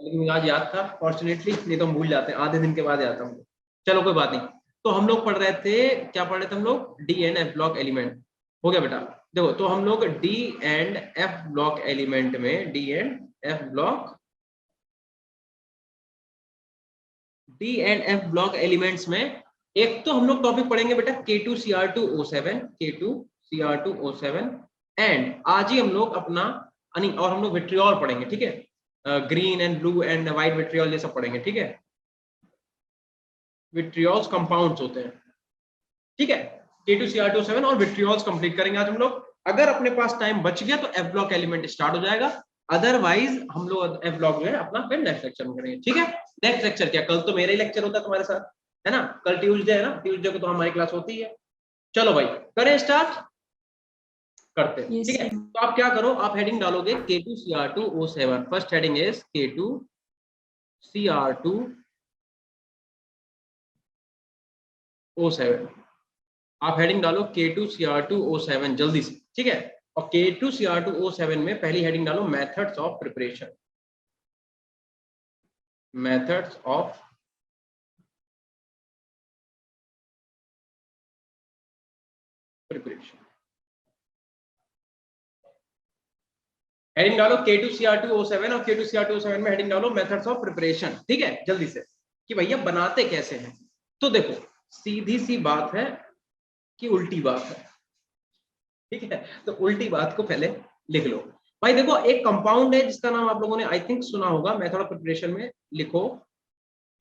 लेकिन मुझे आज याद था फॉर्चुनेटली, नहीं तो हम भूल जाते हैं, आधे दिन के बाद याद आता हूँ। चलो कोई बात नहीं। तो हम लोग पढ़ रहे थे, क्या पढ़ रहे थे हम लोग? D and F block element. हो गया बेटा? देखो, तो हम लोग D and F block element में, D and F block, D and F block elements में एक तो हम लोग टॉपिक पढ़ेंगे बेटा K2Cr2O7, K2Cr2O7, एंड आज ही हम लोग अपना और हम लोग विट्रियोल पढ़ेंगे, ठीक है? Green and blue and white vitriol ये सब पढ़ेंगे, ठीक है? विट्रियोल्स कंपाउंड्स होते हैं, ठीक है? K2Cr2O7 और विट्रियोल्स कंप्लीट करेंगे आज हम लोग। अगर अपने पास टाइम बच गया तो एफ ब्लॉक एलिमेंट स्टार्ट हो जाएगा, अदरवाइज हम लोग एफ ब्लॉक जो है अपना फिर नेक्स्ट लेक्चर में करेंगे, ठीक है? नेक्स्ट लेक्चर क्या, कल तो मेरा ही लेक्चर होता है तुम्हारे साथ, है ना? कल ट्यूसडे है ना, ट्यूसडे को तो हमारी क्लास होती है। चलो भाई करें स्टार्ट, करते हैं, ठीक है? तो आप क्या करो, आप हेडिंग डालोगे K2Cr2O7, first heading is K2Cr2O7, आप हेडिंग डालो K2Cr2O7 जल्दी से, ठीक है? और K2Cr2O7 में पहली हेडिंग डालो methods of preparation, methods of preparation. Heading डालो K2Cr2O7 और K2Cr2O7 में हेडिंग डालो मेथड्स ऑफ प्रिपरेशन, ठीक है? जल्दी से कि भैया बनाते कैसे हैं। तो देखो सीधी सी बात है कि उल्टी बात है, ठीक है? तो उल्टी बात को पहले लिख लो भाई। देखो एक कंपाउंड है जिसका नाम आप लोगों ने आई थिंक सुना होगा, मेथड ऑफ प्रिपरेशन में लिखो।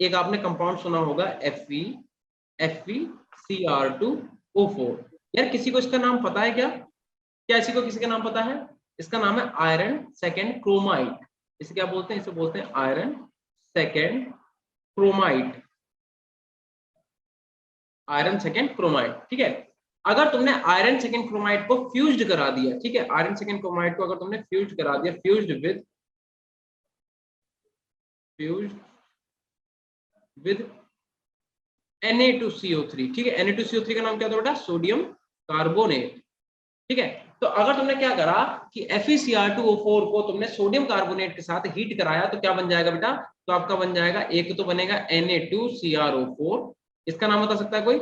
एक आपने कंपाउंड सुना होगा FeCr2O4। यार किसी को इसका नाम पता है क्या? क्या इसी को किसी का नाम पता है? इसका नाम है आयरन सेकेंड क्रोमाइड। इसे क्या बोलते हैं? इसे बोलते हैं आयरन सेकेंड क्रोमाइड, आयरन सेकेंड क्रोमाइड, ठीक है? अगर तुमने आयरन सेकेंड क्रोमाइड को फ्यूज्ड करा दिया, ठीक है? आयरन सेकेंड क्रोमाइड को अगर तुमने फ्यूज्ड करा दिया, फ्यूज्ड विद Na2CO3, ठीक है? Na2CO3 का नाम क्या होता है बेटा? सोडियम कार्बोनेट, ठीक है? तो अगर तुमने क्या करा कि FeCr2O4 को तुमने सोडियम कार्बोनेट के साथ हीट कराया तो क्या बन जाएगा बेटा? तो आपका बन जाएगा, एक तो बनेगा Na2CrO4, इसका नाम बता सकता है कोई?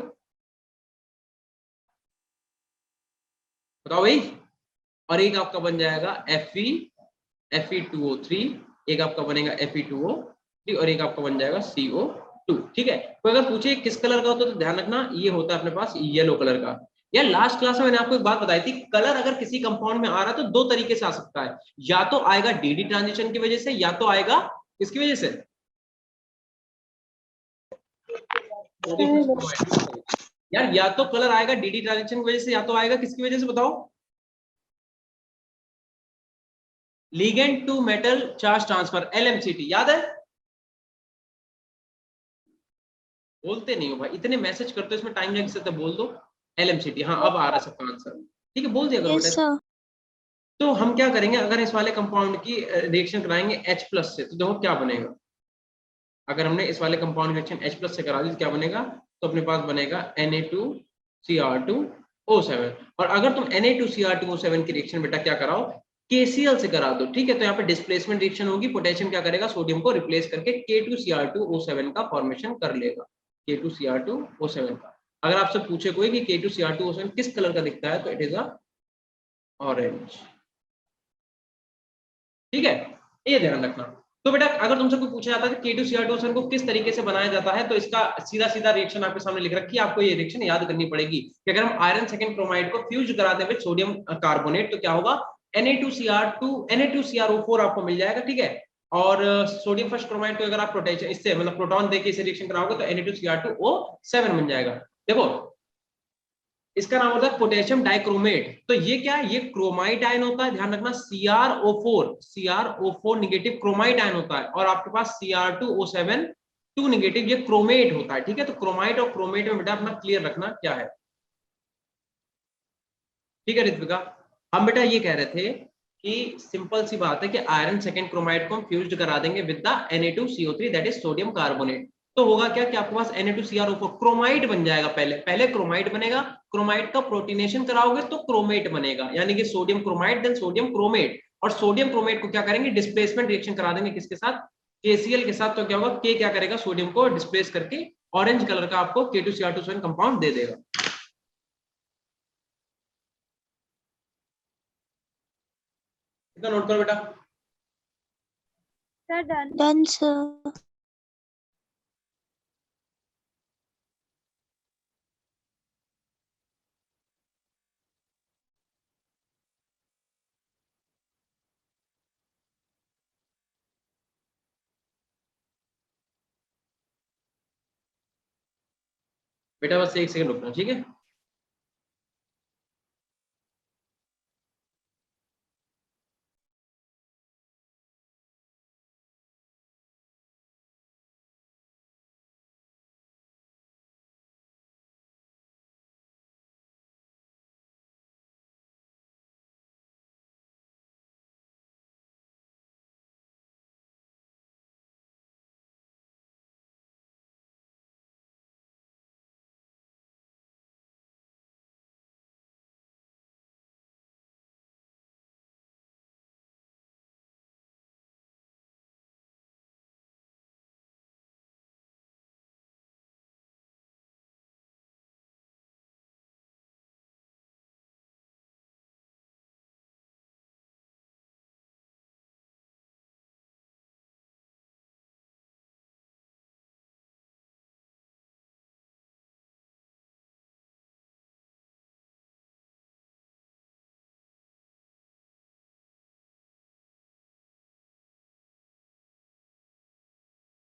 बताओ भाई। और एक आपका बन जाएगा Fe2O3, एक आपका बनेगा Fe2O3 और एक आपका बन जाएगा CO2, ठीक है? तो अगर पूछे किस कलर का होता है तो ध्यान रखना ये होता है अपने पास येलो कलर का। यार लास्ट क्लास में मैंने आपको एक बात बताई थी, कलर अगर किसी कंपाउंड में आ रहा है तो दो तरीके से आ सकता है, या तो आएगा डीडी ट्रांजिशन की वजह से, या तो आएगा किसकी वजह से? यार या तो कलर आएगा डीडी ट्रांजिशन की वजह से, या तो आएगा किसकी वजह से बताओ? Ligand to metal charge transfer, LMCT, याद है? बोलते नहीं हो भाई, इतने मैसेज करते हो, इसमें टाइम लग सकता है, बोल दो LMCT। हाँ अब आ रहा है सबका आंसर, ठीक है? बोल दिया करो बेटा। तो हम क्या करेंगे, अगर इस वाले कंपाउंड की रिएक्शन कराएंगे H+ से, तो देखो क्या बनेगा। अगर हमने इस वाले कंपाउंड रिएक्शन H+ से करा दी तो क्या बनेगा? तो अपने पास बनेगा Na2Cr2O7। और अगर तुम Na2Cr2O7 की रिएक्शन बेटा क्या कराओ, KCl से करा दो, ठीक है? तो यहाँ पे डिस्प्लेसमेंट रिएक्शन होगी, पोटेशियम क्या करेगा, सोडियम को रिप्लेस करके K2Cr2O7 का फॉर्मेशन कर लेगा, K2Cr2O7 का। अगर आपसे पूछे कोई कि K2Cr2O7 किस कलर का दिखता है तो इट इज अ ऑरेंज, ठीक है? ये ध्यान रखना। तो बेटा अगर तुमसे कोई पूछा जाता है कि K2Cr2O7 को किस तरीके से बनाया जाता है, तो इसका सीधा सीधा रिएक्शन आपके सामने लिख रखी है, आपको ये रिएक्शन याद करनी पड़ेगी कि अगर हम आयरन सेकेंड क्रोमाइड को फ्यूज करा दें विद सोडियम कार्बोनेट तो क्या होगा, Na2CR4 आपको मिल जाएगा, ठीक है? और सोडियम फर्स्ट क्रोमाइड को अगर आप प्रोटेशन इससे मतलब प्रोटॉन देके इसे रिएक्शन कराओगे तो Na2Cr2O7 बन जाएगा। देखो इसका नाम होता है पोटेशियम डाइक्रोमेट। तो ये क्या है, ये क्रोमाइड आयन होता है, ध्यान रखना। CrO4 नेगेटिव क्रोमाइड आयन होता है, और आपके पास Cr2O7 2 नेगेटिव, ये क्रोमेट होता है, ठीक है? तो क्रोमाइड और क्रोमेट में बेटा अपना क्लियर रखना क्या है, ठीक है ऋत्विका? हम बेटा ये कह रहे थे कि सिंपल सी बात है कि आयरन सेकेंड क्रोमाइड को हम फ्यूज्ड करा देंगे with the Na2CO3 that is sodium carbonate. तो होगा क्या कि आपके पास Na2CrO4 क्रोमाइड बन जाएगा, पहले क्रोमाइड बनेगा, क्रोमाइड का प्रोटीनेशन कराओगे तो क्रोमेट बनेगा, यानी कि सोडियम क्रोमाइड देन सोडियम क्रोमेट। और सोडियम क्रोमेट को क्या करेंगे, डिस्प्लेसमेंट रिएक्शन करा देंगे किसके साथ, KCl के साथ तो क्या होगा, K क्या करेगा, सोडियम को डिस्प्लेस करके ऑरेंज कलर का आपको K2Cr2 कंपाउंड दे देगा। इतना नोट करो बेटा। Sir done sir. बेटा बस एक सेकंड रुकना, ठीक है।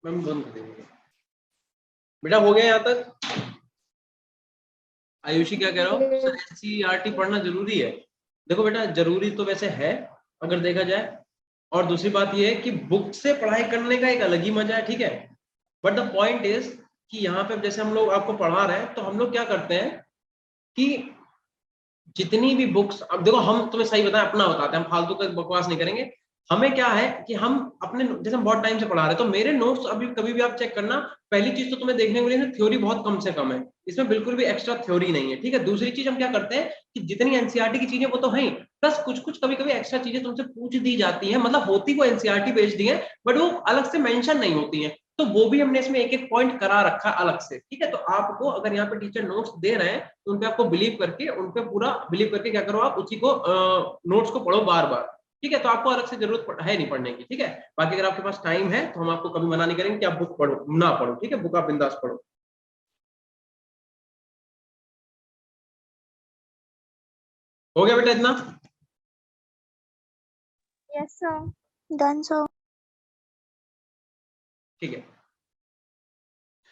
मैम बंद कर देंगे बेटा, हो गया यहाँ तक। आयुषी क्या कह रहा हो, सर एनसीईआरटी पढ़ना जरूरी है। देखो बेटा जरूरी तो वैसे है अगर देखा जाए, और दूसरी बात ये है कि बुक से पढ़ाई करने का एक अलग ही मजा है, ठीक है। बट द पॉइंट इज कि यहाँ पे जैसे हम लोग आपको पढ़ा रहे हैं तो हम लोग क्या करते हैं कि जितनी भी बुक्स, अब देखो हम तुम्हें सही बताएं, अपना बताते हैं, हम फालतू का बकवास नहीं करेंगे। हमें क्या है कि हम अपने, जैसे हम बहुत टाइम से पढ़ा रहे हैं तो मेरे नोट्स अभी कभी भी आप चेक करना, पहली चीज तो तुम्हें देखने को मिलेगी थ्योरी बहुत कम से कम है, इसमें बिल्कुल भी एक्स्ट्रा थ्योरी नहीं है, ठीक है। दूसरी चीज हम क्या करते हैं कि जितनी एनसीईआरटी की चीजें वो तो है, प्लस कुछ कुछ कभी कभी एक्स्ट्रा चीजें तुमसे पूछ दी जाती है, मतलब होती वो एनसीईआरटी बेस्ड दी है बट वो अलग से मेंशन नहीं होती है, तो वो भी हमने इसमें एक एक पॉइंट करा रखा अलग से, ठीक है। तो आपको अगर यहाँ पे टीचर नोट्स दे रहे हैं तो उनपे आपको बिलीव करके, उनपे पूरा बिलीव करके क्या करो, आप उसी को नोट्स को पढ़ो बार बार, ठीक है। तो आपको अलग से जरूरत है नहीं पढ़ने की, ठीक है। बाकी अगर आपके पास टाइम है तो हम आपको कभी मना नहीं करेंगे कि आप बुक पढ़ो ना पढ़ो, ठीक है, बुक आप बिंदास पढ़ो। हो गया बेटा इतना? Yes sir. Done sir. ठीक है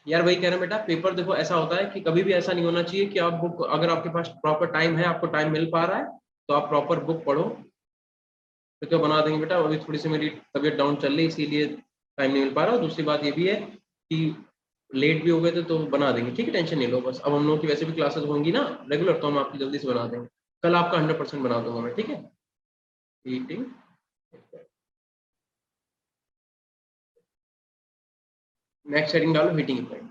यार, वही कह रहे हैं बेटा, पेपर देखो ऐसा होता है कि कभी भी ऐसा नहीं होना चाहिए कि आप बुक, अगर आपके पास प्रॉपर टाइम है, आपको टाइम मिल पा रहा है तो आप प्रॉपर बुक पढ़ो, तो क्या बना देंगे बेटा। अभी थोड़ी सी मेरी तबीयत डाउन चल रही है इसीलिए टाइम नहीं मिल पा रहा, और दूसरी बात ये भी है कि लेट भी हो गए थे तो बना देंगे, ठीक है, टेंशन नहीं लो। बस अब हम लोगों की वैसे भी क्लासेस होंगी ना रेगुलर, तो हम आपकी जल्दी से बना देंगे, कल आपका 100% बना दूंगा मैं, ठीक है। हीटिंग, नेक्स्ट हेडिंग डालो, हीटिंग इफेक्ट।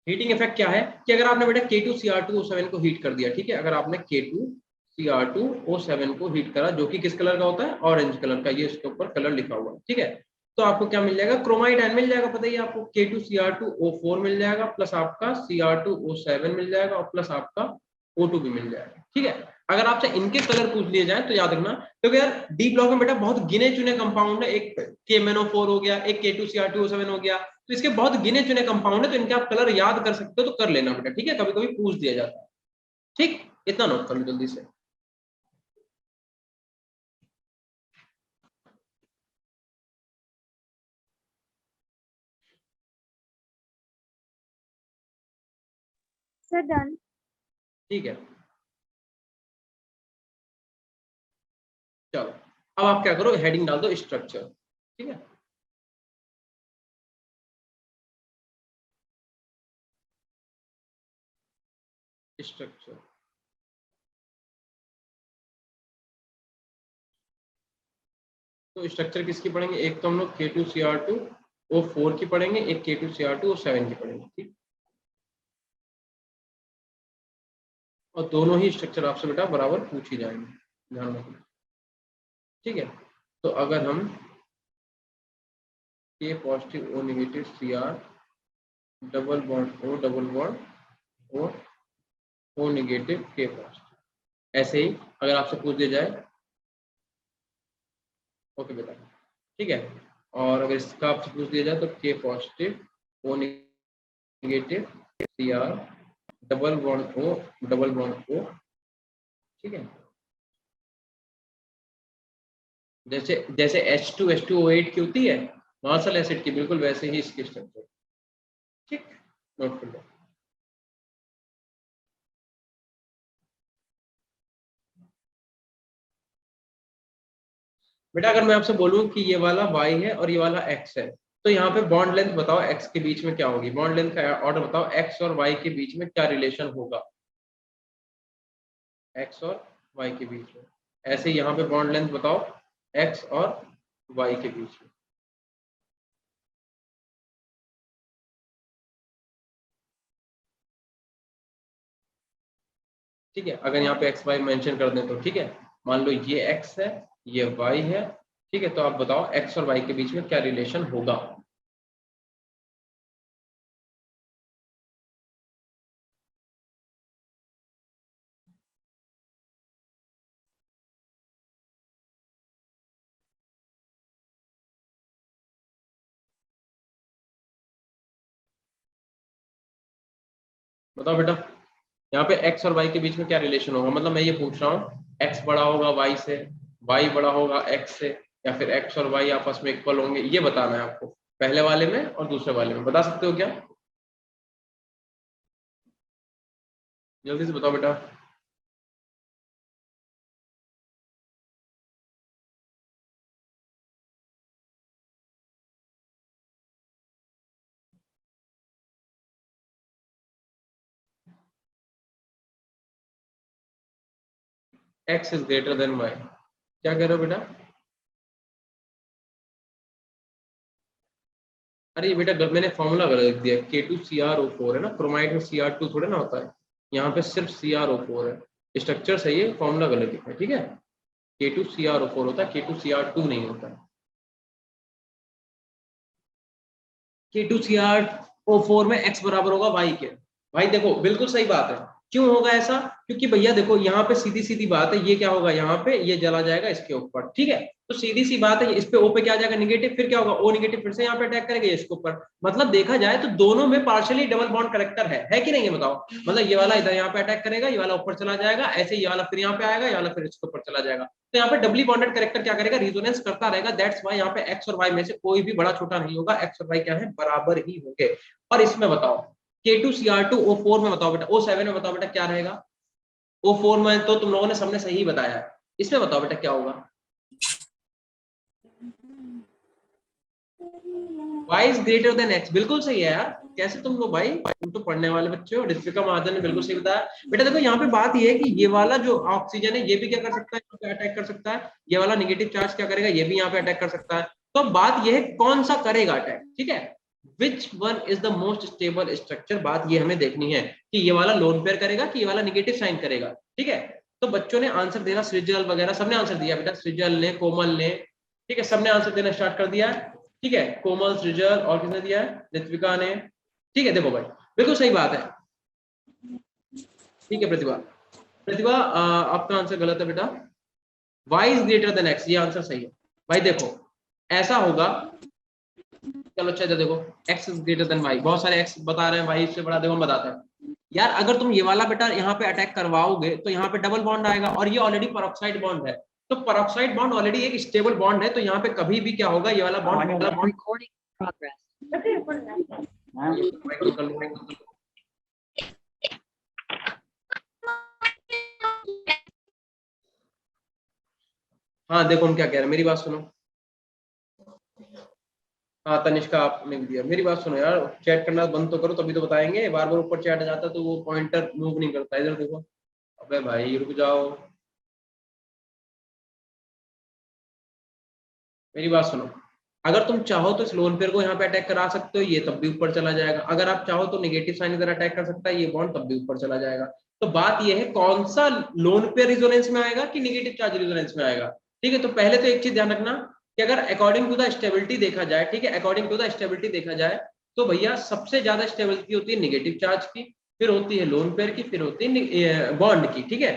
हीटिंग इफेक्ट क्या है कि अगर आपने बेटा K2Cr2O7 को हीट कर दिया, ठीक है, अगर आपने K2Cr2O7 को हीट करा, जो कि किस कलर का होता है, ऑरेंज कलर का, ये इसके ऊपर कलर लिखा हुआ है, ठीक है। तो आपको क्या मिल जाएगा, क्रोमाइड आयन मिल जाएगा, पता ही है आपको, K2Cr2O4 मिल जाएगा, प्लस आपका Cr2O7 मिल जाएगा, और प्लस आपका O2 भी मिल जाएगा, ठीक है। अगर आपसे इनके कलर पूछ लिए जाए तो याद रखना, क्योंकि यार डी ब्लॉक में बेटा बहुत गिने चुने कंपाउंड है, एक KMnO4 हो गया, एक K2Cr2O7 हो गया, तो इसके बहुत गिने चुने कंपाउंड है, तो इनके आप कलर याद कर सकते हो तो कर लेना बेटा, ठीक है, कभी कभी पूछ दिया जाता है, ठीक। इतना नोट कर लो जल्दी से। Sir done. ठीक है चलो, अब आप क्या करो, हेडिंग डाल दो स्ट्रक्चर, ठीक है। स्ट्रक्चर, तो स्ट्रक्चर किसकी पढ़ेंगे, एक तो हम लोग K2Cr2O4 की पढ़ेंगे, एक K2Cr2O7 की पढ़ेंगे, ठीक। और दोनों ही स्ट्रक्चर आपसे बेटा बराबर पूछ ही जाएंगे, ध्यान रखना, ठीक है। तो अगर हम K positive O negative C R double bond O double bond O negative K positive. ऐसे ही अगर आपसे पूछ दिया जाए, ओके बेटा, ठीक है, और अगर इसका आपसे पूछ दिया जाए तो K positive O negative C R double bond O, ठीक है, जैसे जैसे H2SO8 की होती है मार्शल एसिड की, बिल्कुल वैसे ही इसकी स्ट्रक्चर, ठीक, नोट कर लो। बेटा अगर मैं आपसे बोलूं कि ये वाला y है और ये वाला x है, तो यहाँ पे बॉन्ड लेंथ बताओ x के बीच में क्या होगी, बॉन्ड लेंथ का ऑर्डर बताओ, x और y के बीच में क्या रिलेशन होगा, x और y के बीच में। ऐसे यहाँ पे बॉन्ड लेंथ बताओ x और y के बीच में। ठीक है, अगर यहाँ पे एक्स वाई मेंशन कर दें तो, ठीक है, मान लो ये x है ये y है, ठीक है, तो आप बताओ x और y के बीच में क्या रिलेशन होगा। बताओ बेटा, यहाँ पे x और y के बीच में क्या रिलेशन होगा, मतलब मैं ये पूछ रहा हूँ x बड़ा होगा y से, y बड़ा होगा x से, या फिर x और y आपस में इक्वल होंगे, ये बताना है आपको, पहले वाले में और दूसरे वाले में, बता सकते हो क्या, जल्दी से बताओ बेटा। x is greater than y, क्या कह रहे हो बेटा, अरे बेटा मैंने फॉर्मूला गलत लिख दिया, K2CrO4 है ना, क्रोमाइड में Cr2 थोड़े ना होता है, यहाँ पे सिर्फ CrO4 है, स्ट्रक्चर सही है, फॉर्मूला गलत लिखा है, ठीक है, K2CrO4 होता है, K2Cr2 नहीं होता है। K2CrO4 में x बराबर होगा y के, भाई देखो बिल्कुल सही बात है, क्यों होगा ऐसा, क्योंकि भैया देखो यहाँ पे सीधी सीधी बात है, ये क्या होगा यहाँ पे ये जला जाएगा इसके ऊपर, ठीक है, तो सीधी सी बात है, इस पे O पे क्या आ जाएगा नेगेटिव, फिर क्या होगा O नेगेटिव फिर से यहाँ पे अटैक करेगा इसके ऊपर, मतलब देखा जाए तो दोनों में पार्शियली डबल बॉन्ड करेक्टर है कि नहीं है बताओ, मतलब ये वाला इधर यहाँ पे अटैक करेगा, ये वाला ऊपर चला जाएगा, ऐसे ये वाला फिर यहाँ पे आएगा, ये वाला फिर इसके ऊपर चला जाएगा, तो यहाँ पे डबली बॉन्डेड करेक्टर क्या करेगा, रेजोनेंस करता रहेगा, दैट्स व्हाई यहाँ पे x और y में से कोई भी बड़ा छोटा नहीं होगा, x और y क्या है बराबर ही होंगे। और इसमें बताओ K2Cr2O4 में बताओ बेटा, O7 में बताओ बेटा क्या रहेगा, O4 में तो तुम लोगों ने सबने सही बताया है, इसमें बताओ बेटा क्या होगा, y is greater than x, बिल्कुल सही है यार, कैसे तुम लोग भाई, तुम तो पढ़ने वाले बच्चे हो, डिस्ट्रिक्ट महाजन ने बिल्कुल सही बताया बेटा। देखो यहाँ पे बात ये है कि ये वाला जो ऑक्सीजन है ये भी क्या कर सकता है, यहाँ पे अटैक कर सकता है, ये वाला नेगेटिव चार्ज क्या करेगा, ये भी यहाँ पे अटैक कर सकता है, तो बात ये है कौन सा करेगा अटैक, ठीक है, which one is the most stable structure, बात ये हमें देखनी है कि ये वाला लोन पेयर करेगा कि ये वाला नेगेटिव साइन करेगा, ठीक है, तो बच्चों ने आंसर देना, सृजल वगैरह सबने आंसर दिया बेटा, सृजल ने, कोमल ने, ठीक है, सबने आंसर देना स्टार्ट कर दिया, ठीक है, कोमल, सृजल और किसने दिया है, ऋत्विका ने, ठीक है, देखो भाई बिल्कुल सही बात है, ठीक है, प्रतिभा, प्रतिभा आपका आंसर गलत है बेटा, y is greater than x, ये आंसर सही है भाई, देखो ऐसा होगा, चलो अच्छा देखो x is greater than y, बहुत सारे x बता रहे हैं y से बड़ा, देखो हम बताते हैं यार, अगर तुम ये वाला बेटा यहाँ पे अटैक करवाओगे तो यहाँ पे डबल बॉन्ड आएगा, और ये ऑलरेडी पेरोक्साइड बॉन्ड है, तो पेरोक्साइड बॉन्ड ऑलरेडी एक स्टेबल बॉन्ड है, तो यहाँ पे कभी भी क्या होगा, ये वाला बॉन्ड हाँ देखो हम क्या कह रहे हैं, मेरी बात सुनो, हाँ तनिष्का आपने भी दिया, मेरी बात सुनो यार, चैट करना बंद तो करो तभी तो बताएंगे, बार बार ऊपर चैट आ जाता है तो वो पॉइंटर मूव नहीं करता, इधर देखो, अबे भाई रुक जाओ, मेरी बात सुनो, अगर तुम चाहो तो इस लोन पेयर को यहाँ पे अटैक करा सकते हो, ये तब भी ऊपर चला जाएगा, अगर आप चाहो तो नेगेटिव साइन इधर अटैक कर सकता है, ये बॉन्ड तब भी ऊपर चला जाएगा, तो बात ये है कौन सा लोन पेयर रिजोनेंस में आएगा कि नेगेटिव चार्ज रिजोनेंस में आएगा, ठीक है, तो पहले तो एक चीज ध्यान रखना कि अगर अकॉर्डिंग टू द स्टेबिलिटी देखा जाए, ठीक है, अकॉर्डिंग टू द स्टेबिलिटी देखा जाए तो भैया सबसे ज्यादा स्टेबिलिटी होती है निगेटिव चार्ज की, फिर होती है लोन पेयर की, फिर होती है बॉन्ड की, ठीक है,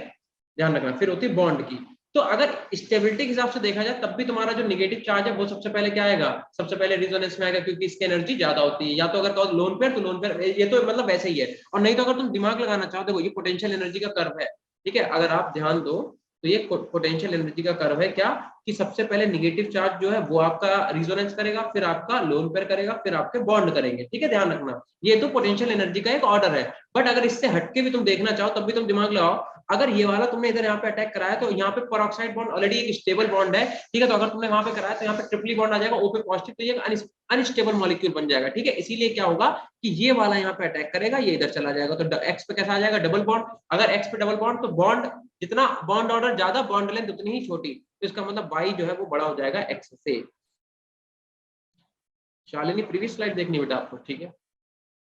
ध्यान रखना, फिर होती है बॉन्ड की। तो अगर स्टेबिलिटी के हिसाब से देखा जाए तब भी तुम्हारा जो निगेटिव चार्ज है वो सबसे पहले क्या आएगा, सबसे पहले रेजोनेंस में आएगा, क्योंकि इसकी एनर्जी ज्यादा होती है। या तो अगर कहो लोन पेयर तो लोन पेयर, ये तो मतलब वैसे ही है। और नहीं तो अगर तुम दिमाग लगाना चाहो, देखो ये पोटेंशियल एनर्जी का कर्व है, ठीक है, अगर आप ध्यान दो तो ये पोटेंशियल एनर्जी का कर्व है क्या, कि सबसे पहले निगेटिव चार्ज जो है वो आपका रिजोनेंस करेगा, फिर आपका लोन पेयर करेगा, फिर आपके बॉन्ड करेंगे, ठीक है, ध्यान रखना। ये तो पोटेंशियल एनर्जी का एक ऑर्डर है। बट अगर इससे हटके भी तुम देखना चाहो तब भी तुम दिमाग लगाओ, अगर ये वाला तुमने इधर यहाँ पे अटैक कराया तो यहाँ पे पेरोक्साइड बॉन्ड ऑलरेडी एक स्टेबल बॉन्ड है, ठीक है, तो अगर तुमने वहां पे कराया तो यहाँ पे ट्रिपली बॉन्ड आ जाएगा, ओ पे पॉजिटिव, तो ये अनस्टेबल मॉलिक्यूल बन जाएगा, ठीक है। इसीलिए क्या होगा कि ये वाला यहाँ पे अटैक करेगा, ये इधर चला जाएगा, तो एक्स पे कैसा आ जाएगा, डबल बॉन्ड। अगर एक्स पे डबल बॉन्ड तो बॉन्ड जितना बॉन्ड ऑर्डर ज्यादा, बॉन्ड लेंथ उतनी ही छोटी, तो इसका मतलब वाई जो है वो बड़ा हो जाएगा एक्स से। शालिनी प्रीवियस स्लाइड देखनी बेटा आपको, ठीक है,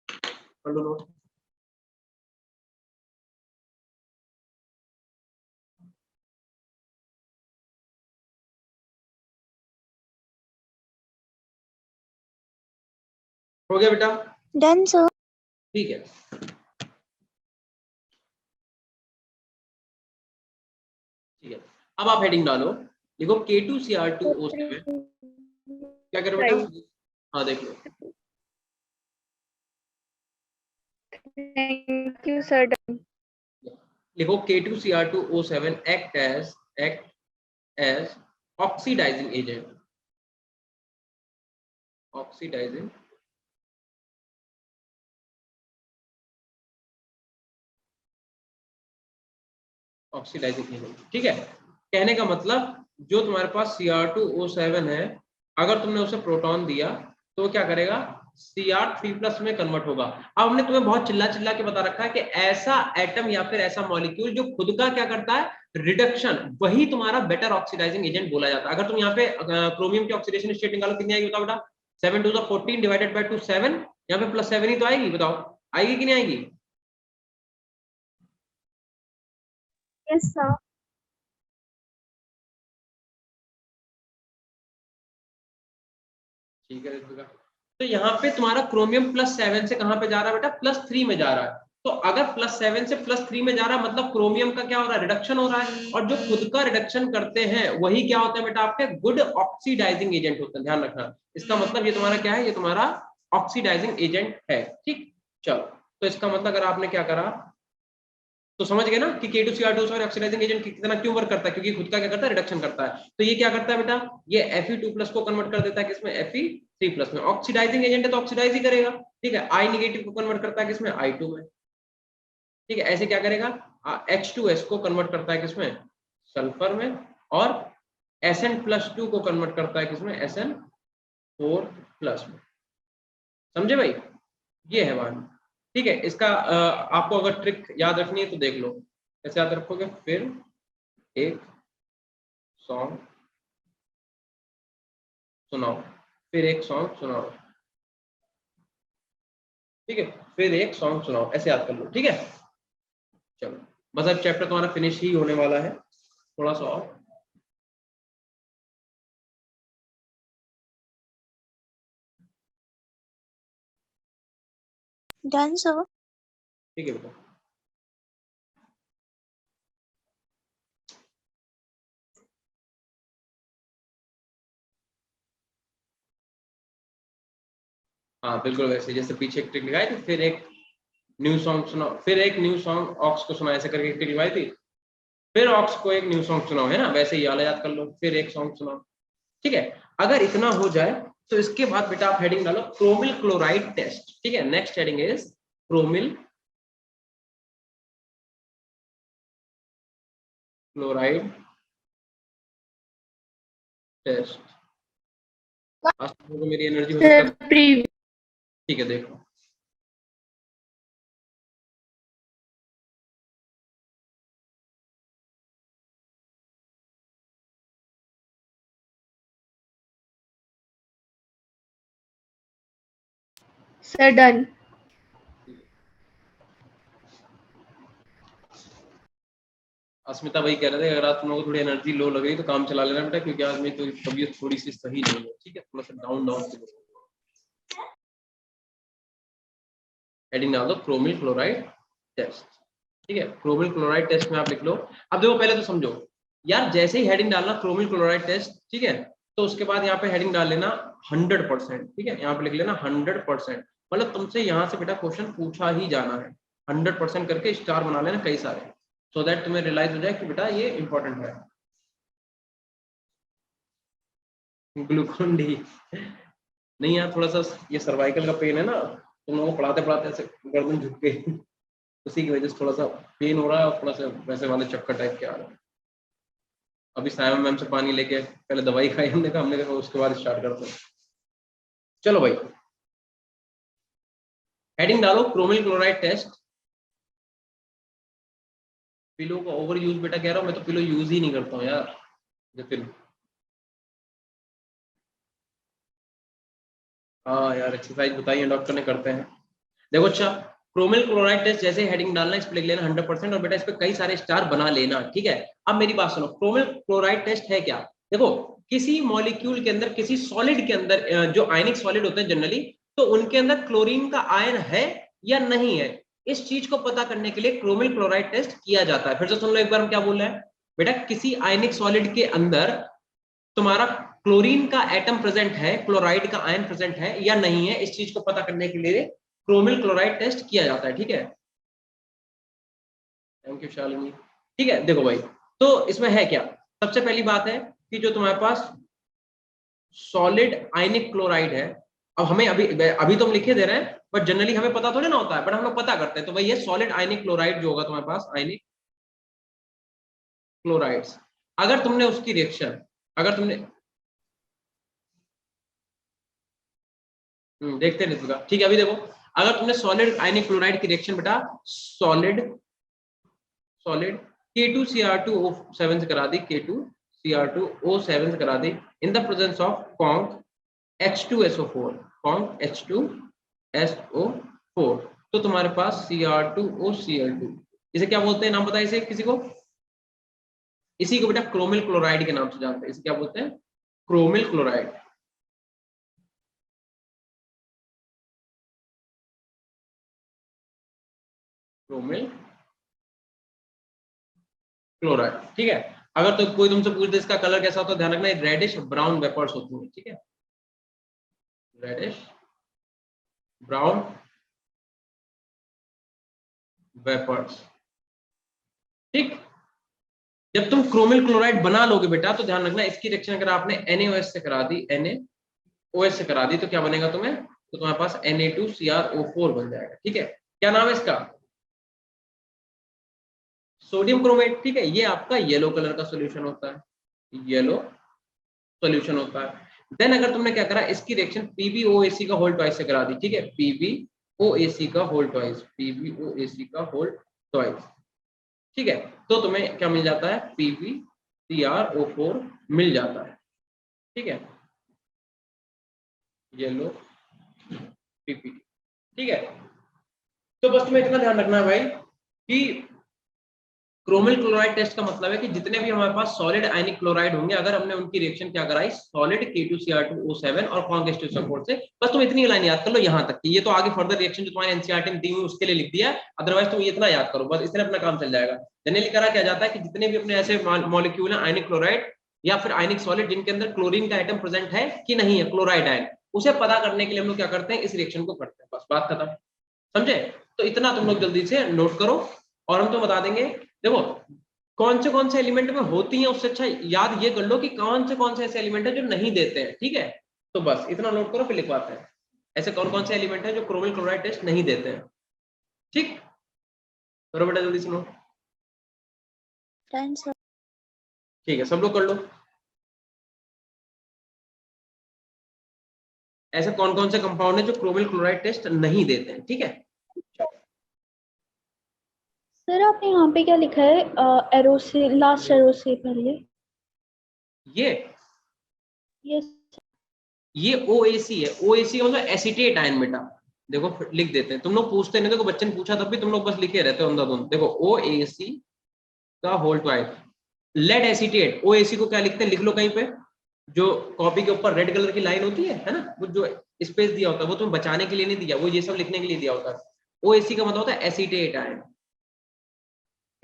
कर लो नोट। हो गया बेटा, डन सर। ठीक है। ठीक है, अब आप हेडिंग डालो, देखो K2Cr2O7, क्या करो बेटा, हाँ देख लो, थैंक यू सर। देखो K2Cr2O7 act as oxidizing agent, oxidizing oxidizing agent, ठीक है। कहने का मतलब जो तुम्हारे पास Cr2O7 है, अगर तुमने उसे प्रोटॉन दिया तो वो क्या करेगा, Cr3+ में कन्वर्ट होगा। अब हमने तुम्हें बहुत चिल्ला चिल्ला के बता रखा है कि ऐसा एटम या फिर ऐसा मॉलिक्यूल जो खुद का क्या करता है, रिडक्शन, वही तुम्हारा बेटर ऑक्सीडाइजिंग एजेंट बोला जाता है। अगर तुम यहाँ पे क्रोमियम की ऑक्सीडेशन स्टेट निकालो, कितनी आएगी बताओ बेटा, 7 to the 14 डिवाइडेड बाय 2 7, यहाँ पे +7 ही तो आएगी, बताओ आएगी कि नहीं आएगी। Yes sir. ठीक है ऋतिका। तो यहाँ पे तुम्हारा क्रोमियम +7 से कहां पे जा रहा है बेटा, +3 में जा रहा है। तो अगर +7 से +3 में जा रहा है मतलब क्रोमियम का क्या हो रहा है, रिडक्शन हो रहा है। और जो खुद का रिडक्शन करते हैं वही क्या होते हैं बेटा, आपके गुड ऑक्सीडाइजिंग एजेंट होते हैं, ध्यान रखना। इसका मतलब ये तुम्हारा क्या है, ये तुम्हारा ऑक्सीडाइजिंग एजेंट है, ठीक। चलो, तो इसका मतलब अगर आपने क्या करा तो समझ गए ना कि K2Cr2 ऑक्सीडाइजिंग एजेंट कितना क्यों वर्क करता है, क्योंकि खुद का क्या करता है, रिडक्शन करता है। तो ये क्या करता है बेटा, ये Fe2+ को कन्वर्ट कर देता है किसमें, Fe3+ में। ऑक्सीडाइजिंग एजेंट है तो ऑक्सीडाइज ही करेगा, ठीक है। I नेगेटिव को कन्वर्ट करता है किसमें, I2 में, ठीक है। ऐसे क्या करेगा, H2S को कन्वर्ट करता है किसमें, सल्फर में। और Sn+2 को कन्वर्ट करता है किसमें, Sn4+ में। समझे भाई, ये है बात, ठीक है। इसका आपको अगर ट्रिक याद रखनी है तो देख लो कैसे याद रखोगे। फिर एक सॉन्ग सुनाओ, फिर एक सॉन्ग सुनाओ, ठीक है, फिर एक सॉन्ग सुनाओ, ऐसे याद कर लो, ठीक है। चलो, बस अब चैप्टर तुम्हारा फिनिश ही होने वाला है, थोड़ा सा और। Done sir. ठीक है बेटा, हाँ बिल्कुल वैसे जैसे पीछे एक ट्रिक लगाई थी, फिर एक न्यू सॉन्ग सुनाओ, फिर एक न्यू सॉन्ग ऑक्स को सुनाओ, ऐसे करके एक ट्रिक लगाई थी। फिर ऑक्स को एक न्यू सॉन्ग सुनाओ, है ना, वैसे ही वाला याद कर लो, फिर एक सॉन्ग सुनाओ, ठीक है। अगर इतना हो जाए तो इसके बाद बेटा आप हेडिंग डालो क्रोमिल क्लोराइड टेस्ट, ठीक है। Next heading is chromyl chloride test. आज तो मेरी एनर्जी हो सकता है, ठीक है, देखो सर डन। अस्मिता भाई कह रहे थे अगर आज तुम लोगों को थोड़ी एनर्जी लो लग रही तो काम चला लेना बेटा, क्योंकि आज मेरी तो तबीयत थोड़ी सी सही नहीं है, ठीक है, थोड़ा सा डाउन डाउन। हेडिंग डाल दो क्रोमिल क्लोराइड टेस्ट, ठीक है, क्रोमिल क्लोराइड टेस्ट में आप लिख लो। अब देखो पहले तो समझो यार, जैसे ही हेडिंग डालना क्रोमिल क्लोराइड टेस्ट, ठीक है, तो उसके बाद यहाँ पे हेडिंग डाल लेना 100%, ठीक है, यहाँ पे लिख लेना 100%, मतलब तुमसे यहाँ से बेटा क्वेश्चन पूछा ही जाना है, 100% करके स्टार बना लेना कई सारे, सो दैट तुम्हें रियलाइज हो जाए कि बेटा ये इंपॉर्टेंट है। ग्लूकोन डी नहीं यार, थोड़ा सा ये सर्वाइकल का पेन है ना, तुम लोगों को पढ़ाते पढ़ाते ऐसे गर्दन झुक गई, उसी की वजह से थोड़ा सा पेन हो रहा है और थोड़ा सा वैसे वाले चक्कर टाइप के आ रहे हैं। अभी सायमा मैम से पानी लेके पहले दवाई खाई, हमने कहा उसके बाद स्टार्ट करते हैं। चलो भाई, हेडिंग डालो क्रोमिल क्लोराइड टेस्ट। पिलो का ओवर यूज बेटा कह रहा हूं, मैं तो पिलो यूज ही नहीं करता हूँ यार जतिन। हाँ यार, एक्सरसाइज बताइए डॉक्टर ने, करते हैं। देखो अच्छा, क्रोमिल क्लोराइड टेस्ट जैसे हेडिंग डालना, इस पे लिख लेना 100% और बेटा इस पे कई सारे स्टार बना लेना, ठीक है। अब मेरी बात सुनो, क्रोमिल क्लोराइड टेस्ट है क्या? देखो, किसी मॉलिक्यूल के अंदर, किसी सॉलिड के अंदर, जो आयनिक सॉलिड होते हैं जनरली, तो उनके अंदर क्लोरीन का आयन है या नहीं है, इस चीज को पता करने के लिए क्रोमिल क्लोराइड टेस्ट किया जाता है। फिर से सुन लो एक बार हम क्या बोल रहे हैं बेटा, किसी आयनिक सॉलिड के अंदर तुम्हारा क्लोरीन का एटम प्रेजेंट है, क्लोराइड का आयन प्रेजेंट है या नहीं है, इस चीज को पता करने के लिए क्रोमिल क्लोराइड टेस्ट किया जाता है, ठीक है। Thank you Shalini. ठीक है, देखो भाई, तो इसमें है क्या, सबसे पहली बात है कि जो तुम्हारे पास सॉलिड आयनिक क्लोराइड है, अब हमें अभी अभी तो हम लिखे दे रहे हैं, बट जनरली हमें पता थोड़ी ना होता है, बट हम लोग पता करते हैं, तो भाई ये सॉलिड आयनिक क्लोराइड जो होगा तुम्हारे पास, आयनिक क्लोराइड्स, अगर तुमने उसकी रिएक्शन, अगर तुमने देखते हैं नहीं, ठीक है, अभी देखो, अगर तुमने सॉलिड आयनिक क्लोराइड की रिएक्शन बेटा, सॉलिड सॉलिड K2Cr2O7 से करा दी, K2Cr2O7 से करा दी in the presence of conc H2SO4, conc H2SO4, तो तुम्हारे पास Cr2OCl2, इसे क्या बोलते हैं, नाम बताइए इसे किसी को, इसी को बेटा क्रोमिल क्लोराइड के नाम से जानते हैं, इसे क्या बोलते हैं, क्रोमिल क्लोराइड। क्रोमिल क्लोराइड, ठीक है। अगर तो कोई तुमसे पूछ दे इसका कलर कैसा होता है, ध्यान रखना रेडिश ब्राउन वेपर्स होती है, ठीक है, रेडिश ब्राउन वेपर्स, ठीक। जब तुम क्रोमिल क्लोराइड बना लोगे बेटा, तो ध्यान रखना इसकी रिएक्शन अगर आपने NaOH से करा दी, NaOH से करा दी, तो क्या बनेगा तुम्हें, तो तुम्हारे पास Na2CrO4 बन जाएगा, ठीक है। क्या नाम है इसका, सोडियम क्रोमेट, ठीक है। ये आपका येलो कलर का सोल्यूशन होता है, येलो सोल्यूशन होता है। देन अगर तुमने क्या करा, इसकी रिएक्शन PbOAc का होल ट्वाइस से करा दी, ठीक है, PbOAc का होल ट्वाइस, PbOAc का होल ट्वाइस, ठीक है, तो तुम्हें क्या मिल जाता है, PbCrO4 मिल जाता है, ठीक है, येलो PPT, ठीक है। तो बस तुम्हें इतना ध्यान रखना है भाई कि क्रोमिल क्लोराइड टेस्ट का मतलब है कि जितने भी हमारे पास सॉलिड आयनिक क्लोराइड होंगे, अगर हमने उनकी रिएक्शन क्या कराई, सॉलिड K2Cr2O7 और कॉन्क H2SO4 से, बस तुम इतनी लाइन याद कर लो यहाँ तक की, ये तो आगे फर्दर रिएक्शन जो तुम्हारे एनसीईआरटी में दी हुई उसके लिए लिख दिया, अदरवाइज तुम इतना याद करो, बस इससे अपना काम चल जाएगा। जनरली करा क्या जाता है कि जितने भी अपने ऐसे मॉलिक्यूल है आयनिक क्लोराइड या फिर आयनिक सॉलिड जिनके अंदर क्लोरीन का आइटम प्रेजेंट है कि नहीं है, क्लोराइड आयन, उसे पता करने के लिए हम लोग क्या करते हैं, इस रिएक्शन को करते हैं, बस बात खत्म, समझे। तो इतना तुम लोग जल्दी से नोट करो और हम तो बता देंगे। देखो कौन से एलिमेंट में होती हैं, उससे अच्छा याद ये कर लो कि कौन से ऐसे एलिमेंट है जो नहीं देते हैं, ठीक है। तो बस इतना नोट करो, फिर लिखवाते हैं ऐसे कौन से एलिमेंट है जो क्रोमिल क्लोराइड टेस्ट नहीं देते हैं, ठीक। करो बेटा जल्दी सुनो, ठीक है, सब लोग कर लो। ऐसे कौन से कंपाउंड है जो क्रोमिल क्लोराइड टेस्ट नहीं देते हैं, ठीक है। सर आपने यहाँ पे क्या लिखा है, एरो से लास्ट एरो से पहले, ये OAC है, OAC का मतलब एसीटेट आयन बेटा, देखो लिख देते हैं, तुम लोग पूछते नहीं, देखो बच्चे ने पूछा तब भी तुम लोग बस लिखे रहते हो अंधाधुंध, देखो OAC का whole twice. Lead acetate OAC को क्या लिखते हैं, लिख लो कहीं पे, जो कॉपी के ऊपर रेड कलर की लाइन होती है ना, वो जो स्पेस दिया होता है वो तुम्हें बचाने के लिए नहीं दिया, वो ये सब लिखने के लिए दिया होता है। OAC का मतलब होता है एसीटेट आयन,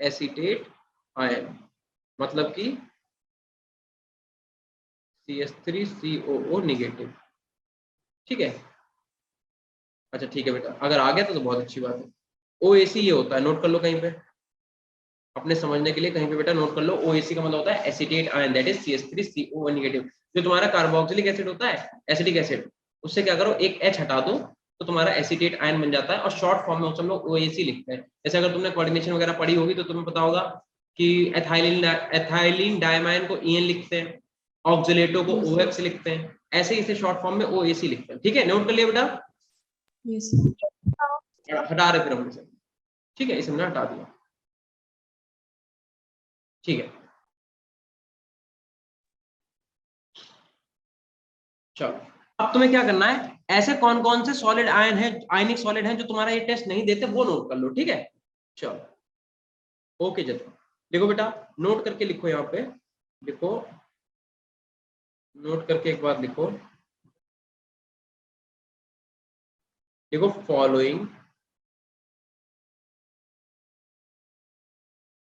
एसीटेट आयन मतलब कि CH3COO नेगेटिव। ठीक है, अच्छा ठीक है बेटा, अगर आ गया तो बहुत अच्छी बात है। OAC ये होता है, नोट कर लो कहीं पे अपने समझने के लिए, कहीं पे बेटा नोट कर लो। OAC का मतलब होता है acetate ion, that is CH3COO negative. जो तुम्हारा कार्बोक्सिलिक एसिड होता है, एसिडिक एसिड, उससे क्या करो एक H हटा दो तो तुम्हारा एसीटेट आयन बन जाता है, और शॉर्ट फॉर्म में हम लोग OAC लिखते हैं। जैसे अगर तुमने कोऑर्डिनेशन वगैरह पढ़ी होगी तो तुम्हें पता होगा कि एथाइलिन डायमाइन को EN लिखते हैं, ऑक्सिलेटो को OX लिखते हैं, ऐसे ही इसे शॉर्ट फॉर्म में OAC लिखते हैं। ठीक है, नोट कर लिया बेटा? हटा रहे फिर हम इसे, ठीक है, इसे हमने हटा दिया। ठीक है, चलो अब तुम्हें क्या करना है, ऐसे कौन कौन से सॉलिड आयन है, आयनिक सॉलिड है जो तुम्हारा ये टेस्ट नहीं देते, वो नोट कर लो। ठीक है, चलो ओके जब देखो बेटा, नोट करके लिखो यहाँ पे, लिखो, नोट करके एक बार लिखो, देखो following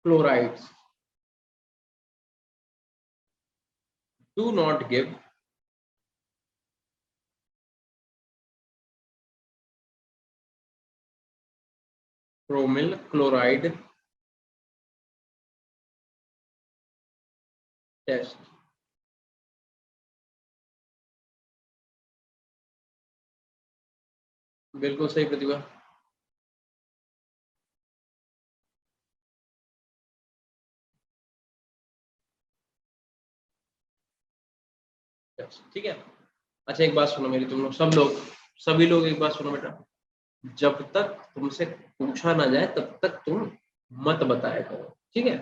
chlorides do not give chromyl chloride test. बिल्कुल सही प्रतिभा, ठीक है। अच्छा एक बात सुनो मेरी, तुम लोग सब लोग, सभी लोग एक बात सुनो बेटा, जब तक तुमसे पूछा ना जाए तब तक तुम मत बताया करो। ठीक है,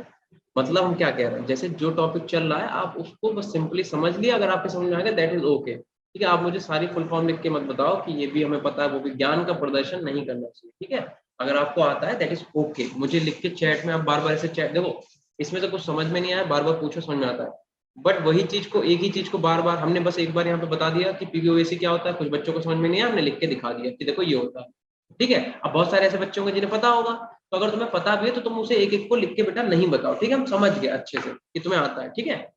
मतलब हम क्या कह रहे हैं, जैसे जो टॉपिक चल रहा है आप उसको बस सिंपली समझ लिया, अगर आपके समझ में आ गया दैट इज ओके। ठीक है, आप मुझे सारी फुल फॉर्म लिख के मत बताओ कि ये भी हमें पता है, वो भी, ज्ञान का प्रदर्शन नहीं करना चाहिए। ठीक है, अगर आपको आता है दैट इज ओके, मुझे लिख के चैट में, आप बार बार ऐसे चैट, देखो इसमें से कुछ समझ में नहीं आया बार बार पूछो, समझ में आता है, बट वही चीज को, एक ही चीज को बार बार, हमने बस एक बार यहाँ पे बता दिया कि PBOAC क्या होता है, कुछ बच्चों को समझ में नहीं आया, हमने लिख के दिखा दिया कि देखो ये होता है। ठीक है, अब बहुत सारे ऐसे बच्चे होंगे जिन्हें पता होगा, तो अगर तुम्हें पता भी है तो तुम उसे एक एक को लिख के बेटा नहीं बताओ। ठीक है, हम समझ गए अच्छे से कि तुम्हें आता है। ठीक है,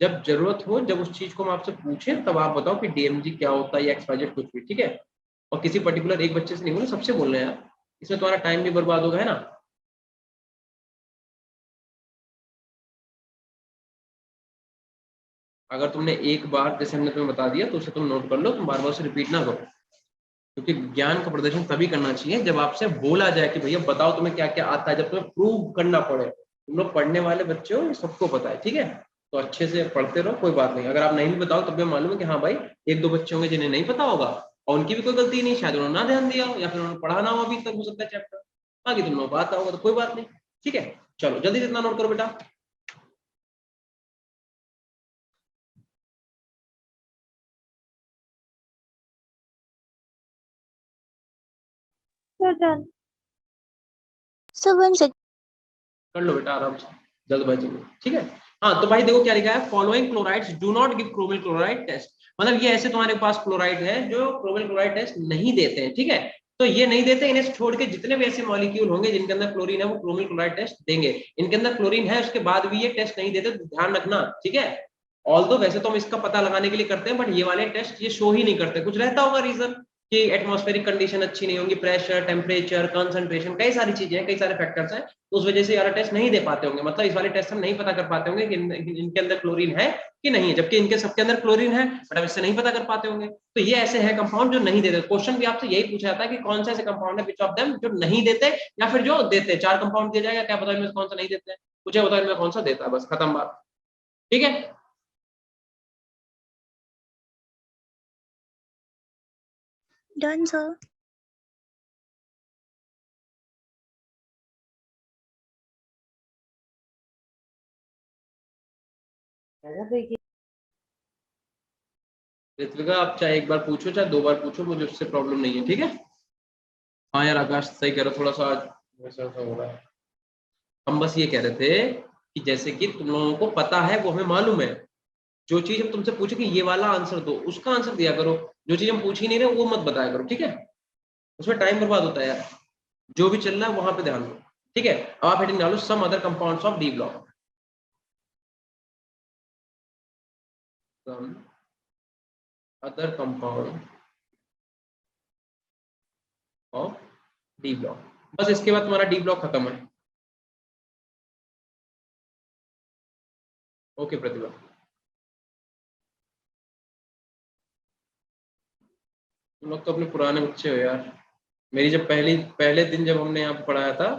जब जरूरत हो, जब उस चीज को हम आपसे पूछें तब आप बताओ कि DMG क्या होता है या XYZ कुछ भी। ठीक है, और किसी पर्टिकुलर एक बच्चे से नहीं बोलो, सबसे बोलना है यार, इसमें तुम्हारा टाइम भी बर्बाद होगा, है ना। अगर तुमने एक बार जैसे हमने तुम्हें बता दिया तो उसे तुम नोट कर लो, तुम बार बार उसे रिपीट ना करो, क्योंकि ज्ञान का प्रदर्शन तभी करना चाहिए जब आपसे बोला जाए कि भैया बताओ तुम्हें क्या क्या आता है, जब तुम्हें प्रूव करना पड़े। तुम लोग पढ़ने वाले बच्चे हो, ये सबको पता है। ठीक है, तो अच्छे से पढ़ते रहो, कोई बात नहीं, अगर आप नहीं भी बताओ तब भी मालूम है कि हाँ भाई एक दो बच्चे होंगे जिन्हें नहीं पता होगा, और उनकी भी कोई गलती नहीं, शायद उन्होंने ना ध्यान दिया हो या फिर उन्होंने पढ़ा ना हो अभी तक, हो सकता है चैप्टर, बाकी तुम लोग आता होगा तो कोई बात नहीं। ठीक है, चलो जल्दी से इतना नोट करो बेटा। Sir 1 second. कर लो बेटा आराम से, जल्दबाजी में। ठीक है, हाँ तो भाई देखो क्या लिखा है, following chlorides do not give chromyl chloride test, मतलब ये ऐसे तुम्हारे पास क्लोराइड है जो क्रोमिल क्लोराइड टेस्ट नहीं देते हैं। ठीक है, तो ये नहीं देते, इन्हें छोड़ के जितने भी ऐसे मॉलिक्यूल होंगे जिनके अंदर क्लोरीन है वो क्रोमिल क्लोराइड टेस्ट देंगे। इनके अंदर क्लोरीन है उसके बाद भी ये टेस्ट नहीं देते, तो ध्यान रखना। ठीक है, ऑल्दो वैसे तो हम इसका पता लगाने के लिए करते हैं, बट ये वाले टेस्ट ये शो ही नहीं करते, कुछ रहता होगा रीजन कि एटमॉस्फेरिक कंडीशन अच्छी नहीं होंगी, प्रेशर, टेम्परेचर, कंसंट्रेशन, कई सारी चीजें हैं, कई सारे फैक्टर्स हैं, तो उस वजह से ये वाला टेस्ट नहीं दे पाते होंगे, मतलब इस वाले टेस्ट हम नहीं पता कर पाते होंगे कि इनके अंदर क्लोरीन है कि नहीं है, जबकि इनके सबके अंदर क्लोरीन है, बट हम इससे नहीं पता कर पाते होंगे। तो ये ऐसे है कंपाउंड जो नहीं देते। क्वेश्चन भी आपसे यही पूछा जाता है कि कौन सा ऐसे कंपाउंड है विच ऑफ देम जो नहीं देते या फिर जो देते। चार कंपाउंड दिया जाएगा, क्या पता इनमें कौन सा नहीं देते हैं, मुझे बताओ इनमें कौन सा देता है, बस खत्म बात। ठीक है, डन सर। ऋत्विका आप चाहे एक बार पूछो चाहे दो बार पूछो, मुझे उससे प्रॉब्लम नहीं है। ठीक है, हाँ यार आकाश सही कह रहे हो, थोड़ा सा आज वैसा हो रहा है। हम बस ये कह रहे थे कि जैसे कि तुम लोगों को पता है, वो हमें मालूम है, जो चीज हम तुमसे पूछे कि ये वाला आंसर दो, उसका आंसर दिया करो, जो चीज हम पूछ ही नहीं रहे वो मत बताया करो, ठीक है? उसमें टाइम बर्बाद होता है यार, जो भी चल रहा है वहां पे ध्यान दो, ठीक है? अब आप हेडिंग डालो some other compounds of D block. Some other compound of D block, बस इसके बाद तुम्हारा डी ब्लॉक खत्म है। ओके प्रतिभा, तुम लोग तो अपने पुराने बच्चे हो यार। मेरी जब पहले दिन जब हमने यहाँ पे पढ़ाया था,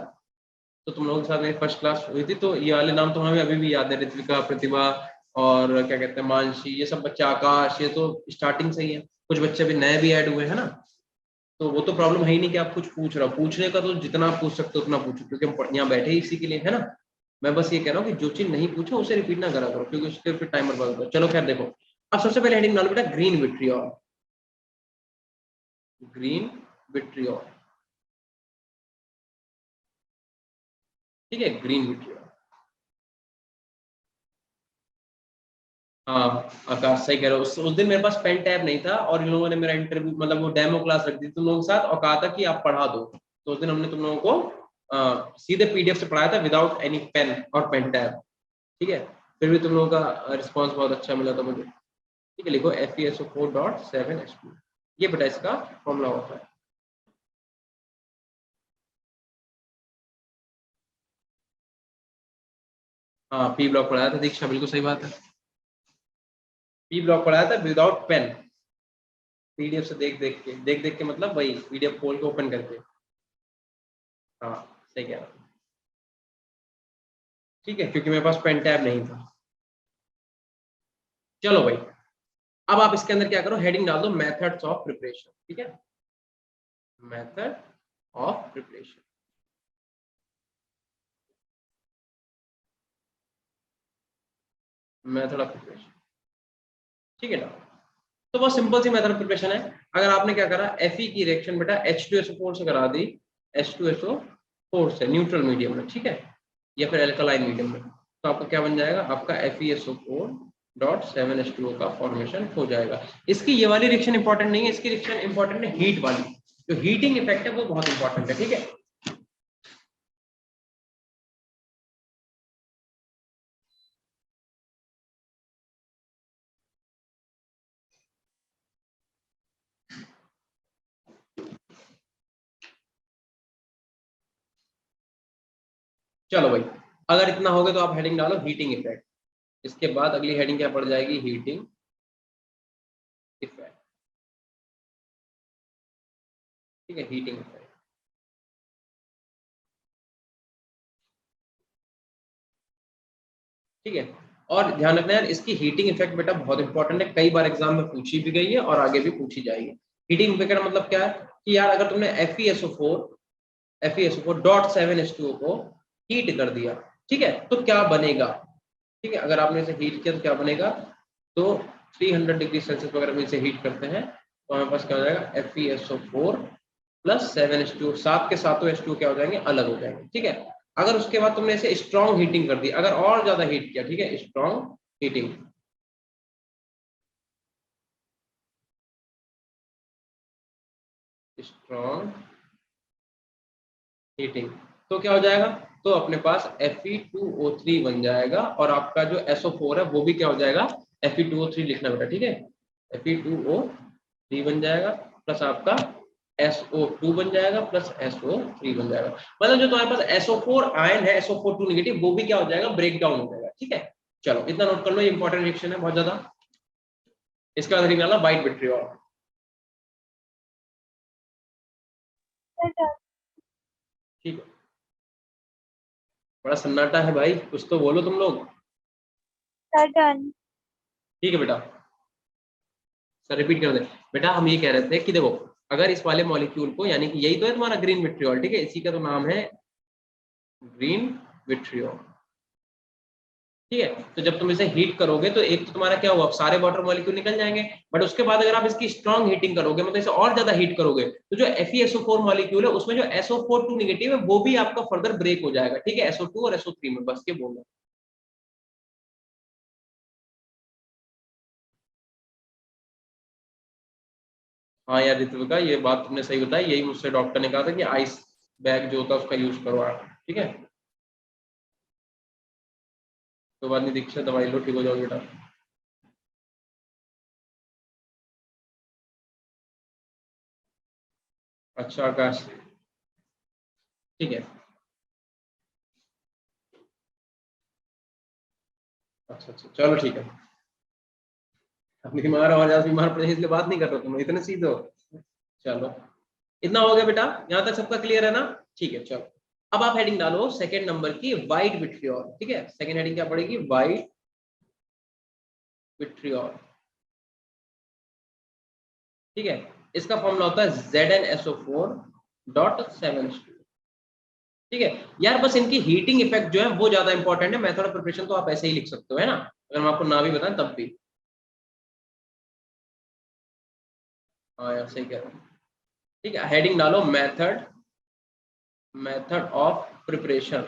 तो तुम लोगों के साथ मेरी फर्स्ट क्लास हुई थी, तो ये वाले नाम तो हमें अभी भी याद है, ऋत्विका, प्रतिभा और क्या कहते हैं मानसी, ये सब बच्चे, आकाश, ये तो स्टार्टिंग से ही है। कुछ बच्चे अभी नए भी ऐड हुए हैं ना, तो वो तो प्रॉब्लम है ही नहीं कि आप कुछ पूछ रहे हो, पूछने का तो जितना आप पूछ सकते हो उतना पूछो, क्योंकि हम यहाँ बैठे ही इसी के लिए है ना। मैं बस ये कह रहा हूँ कि जो चीज नहीं पूछो उसे रिपीट ना करा करो, क्योंकि उसके फिर टाइमर बंद करो। चलो खैर देखो, अब सबसे पहले हेडिंग डालो बेटा ग्रीन विट्रियोल। ग्रीन विट्रियोल, ठीक है, ग्रीन विट्रियोल। हाँ आकाश सही कह रहे हो, उस दिन मेरे पास पेन टैब नहीं था, और इन लोगों ने मेरा इंटरव्यू मतलब वो डेमो क्लास रख दी तुम लोगों के साथ, और कहा था कि आप पढ़ा दो। तो उस दिन हमने तुम लोगों को सीधे पीडीएफ से पढ़ाया था विदाउट एनी पेन और पेन टैब, ठीक है? फिर भी तुम लोगों का रिस्पॉन्स बहुत अच्छा मिला था मुझे, ठीक है? लिखो FeSO4.7H2, ये बेटा इसका फॉर्मूला होता है। हाँ पी ब्लॉक पढ़ाया था दीक्षा, बिल्कुल सही बात है, पी ब्लॉक पढ़ाया था विदाउट पेन, पीडीएफ से देख देख के मतलब वही पीडीएफ खोल के ओपन करके। हाँ सही कह रहा हूँ, ठीक है, क्योंकि मेरे पास पेन टैब नहीं था। चलो भाई, अब आप इसके अंदर क्या करो, हेडिंग डाल दो मेथड्स ऑफ प्रिपरेशन, ठीक है? Method of preparation, method of preparation, ठीक है ना? तो बहुत सिंपल सी मेथड ऑफ प्रिपरेशन है। अगर आपने क्या करा, Fe की रिएक्शन बेटा H2SO4 से करा दी, H2SO4 से न्यूट्रल मीडियम में, ठीक है, या फिर एल्कलाइन मीडियम में, तो आपका क्या बन जाएगा, आपका FeSO4.7H2O का फॉर्मेशन हो जाएगा। इसकी ये वाली रिएक्शन इंपॉर्टेंट नहीं है, इसकी रिएक्शन इंपॉर्टेंट है हीट वाली, जो हीटिंग इफेक्ट है वो बहुत इंपॉर्टेंट है, ठीक है? चलो भाई, अगर इतना हो गया तो आप हेडिंग डालो हीटिंग इफेक्ट। इसके बाद अगली हेडिंग क्या पड़ जाएगी, हीटिंग इफेक्ट, ठीक है, हीटिंग इफेक्ट, ठीक है? और ध्यान रखना यार, इसकी हीटिंग इफेक्ट बेटा बहुत इंपॉर्टेंट है, कई बार एग्जाम में पूछी भी गई है और आगे भी पूछी जाएगी। हीटिंग इफेक्ट का मतलब क्या है कि यार अगर तुमने FeSO4.7H2O को हीट कर दिया, ठीक है, तो क्या बनेगा, ठीक है? अगर आपने इसे हीट किया तो क्या बनेगा, तो 300 डिग्री सेल्सियस वगैरह में इसे हीट करते हैं, तो हमारे पास क्या हो जाएगा, FeSO4+7H2O, सात के सातों H2O क्या हो जाएंगे, अलग हो जाएंगे, ठीक है? अगर उसके बाद तुमने इसे स्ट्रॉन्ग हीटिंग कर दी, अगर और ज्यादा हीट किया, ठीक है, स्ट्रॉन्ग हीटिंग, स्ट्रॉन्ग हीटिंग, तो क्या हो जाएगा, तो अपने पास Fe2O3 बन जाएगा, और आपका जो SO4 है वो भी क्या हो जाएगा, Fe2O3 लिखना बेटा, ठीक है? Fe2O3 बन जाएगा, प्लस आपका SO2 बन जाएगा, प्लस SO3 बन जाएगा, मतलब जो तुम्हारे पास SO4 आयन है, SO4 नेगेटिव, वो भी क्या हो जाएगा, ब्रेक डाउन हो जाएगा, ठीक है? चलो इतना नोट कर लो, ये इंपॉर्टेंट रिएक्शन है बहुत ज्यादा। इसका बाद निकाला व्हाइट विट्रियोल, ठीक है? बड़ा सन्नाटा है भाई, कुछ तो बोलो तुम लोग। ठीक है बेटा, सर रिपीट कर दे। बेटा हम ये कह रहे थे कि देखो, अगर इस वाले मॉलिक्यूल को, यानी कि यही तो है तुम्हारा ग्रीन विट्रियोल, ठीक है, इसी का तो नाम है ग्रीन विट्रियोल, ठीक है। तो जब तुम इसे हीट करोगे तो एक तो तुम्हारा क्या हुआ, सारे वाटर मॉलिक्यूल निकल जाएंगे, बट उसके बाद अगर आप इसकी स्ट्रॉन्ग हीटिंग करोगे, मतलब इसे और ज्यादा हीट करोगे, तो जो FeSO4 मॉलिक्यूल है उसमें जो SO4 नेगेटिव है वो भी आपका फर्दर ब्रेक हो जाएगा, ठीक है, SO2 और SO3 में, बस ये बोलना। हाँ यार ऋतविका, ये बात तुमने सही बताई, यही मुझसे डॉक्टर ने कहा था कि आइस बैग जो होता है उसका यूज करो आप, ठीक है। तो बाद में दीक्षा दवाई लो, ठीक हो जाओ बेटा। अच्छा आकाश, ठीक है। अच्छा अच्छा चलो ठीक है। अब बीमार और ज्यादा बीमार पड़े इसलिए बात नहीं कर रहा, तुम इतने सीधे हो। चलो, इतना हो गया बेटा, यहाँ तक सबका क्लियर है ना? ठीक है चलो। अब आप हेडिंग डालो सेकंड नंबर की, वाइट विट्रियोल, ठीक है। सेकंड हेडिंग क्या पड़ेगी? वाइट विट्रियोल, ठीक है। इसका फॉर्मूला होता है ZnSO4.7H2, ठीक है। यार बस इनकी हीटिंग इफेक्ट जो है वो ज्यादा इंपॉर्टेंट है, मेथड ऑफ प्रिपरेशन तो आप ऐसे ही लिख सकते हो, है ना, अगर हम आपको ना भी बताएं तब भी। हाँ यार सही कह रहा हूँ, ठीक है। हेडिंग डालो मेथड, मेथड ऑफ प्रिपरेशन,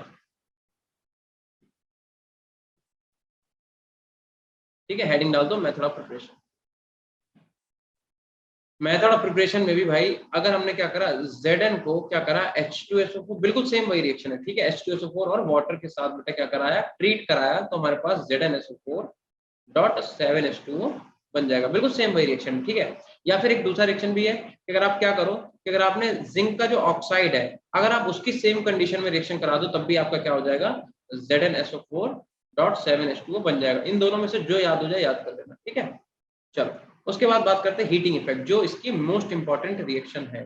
ठीक है। हेडिंग डाल दो method of preparation. Method of preparation में भी भाई अगर हमने क्या करा, Zn को क्या करा, H2SO4, बिल्कुल सेम वही रिएक्शन है, ठीक है। H2SO4 और वाटर के साथ बेटा क्या कराया, ट्रीट कराया, तो हमारे पास ZnSO4.7H2O बन जाएगा, बिल्कुल सेम वही रिएक्शन, ठीक है। या फिर एक दूसरा रिएक्शन भी है कि अगर आप क्या करो कि अगर आपने जिंक का जो ऑक्साइड है, अगर आप उसकी सेम कंडीशन में रिएक्शन करा दो तब भी आपका क्या हो जाएगा, ZnSO4.7H2O बन जाएगा। इन दोनों में से जो याद हो जाए याद कर लेना, ठीक है। चलो, उसके बाद बात करते हैं हीटिंग इफेक्ट, जो इसकी मोस्ट इंपॉर्टेंट रिएक्शन है।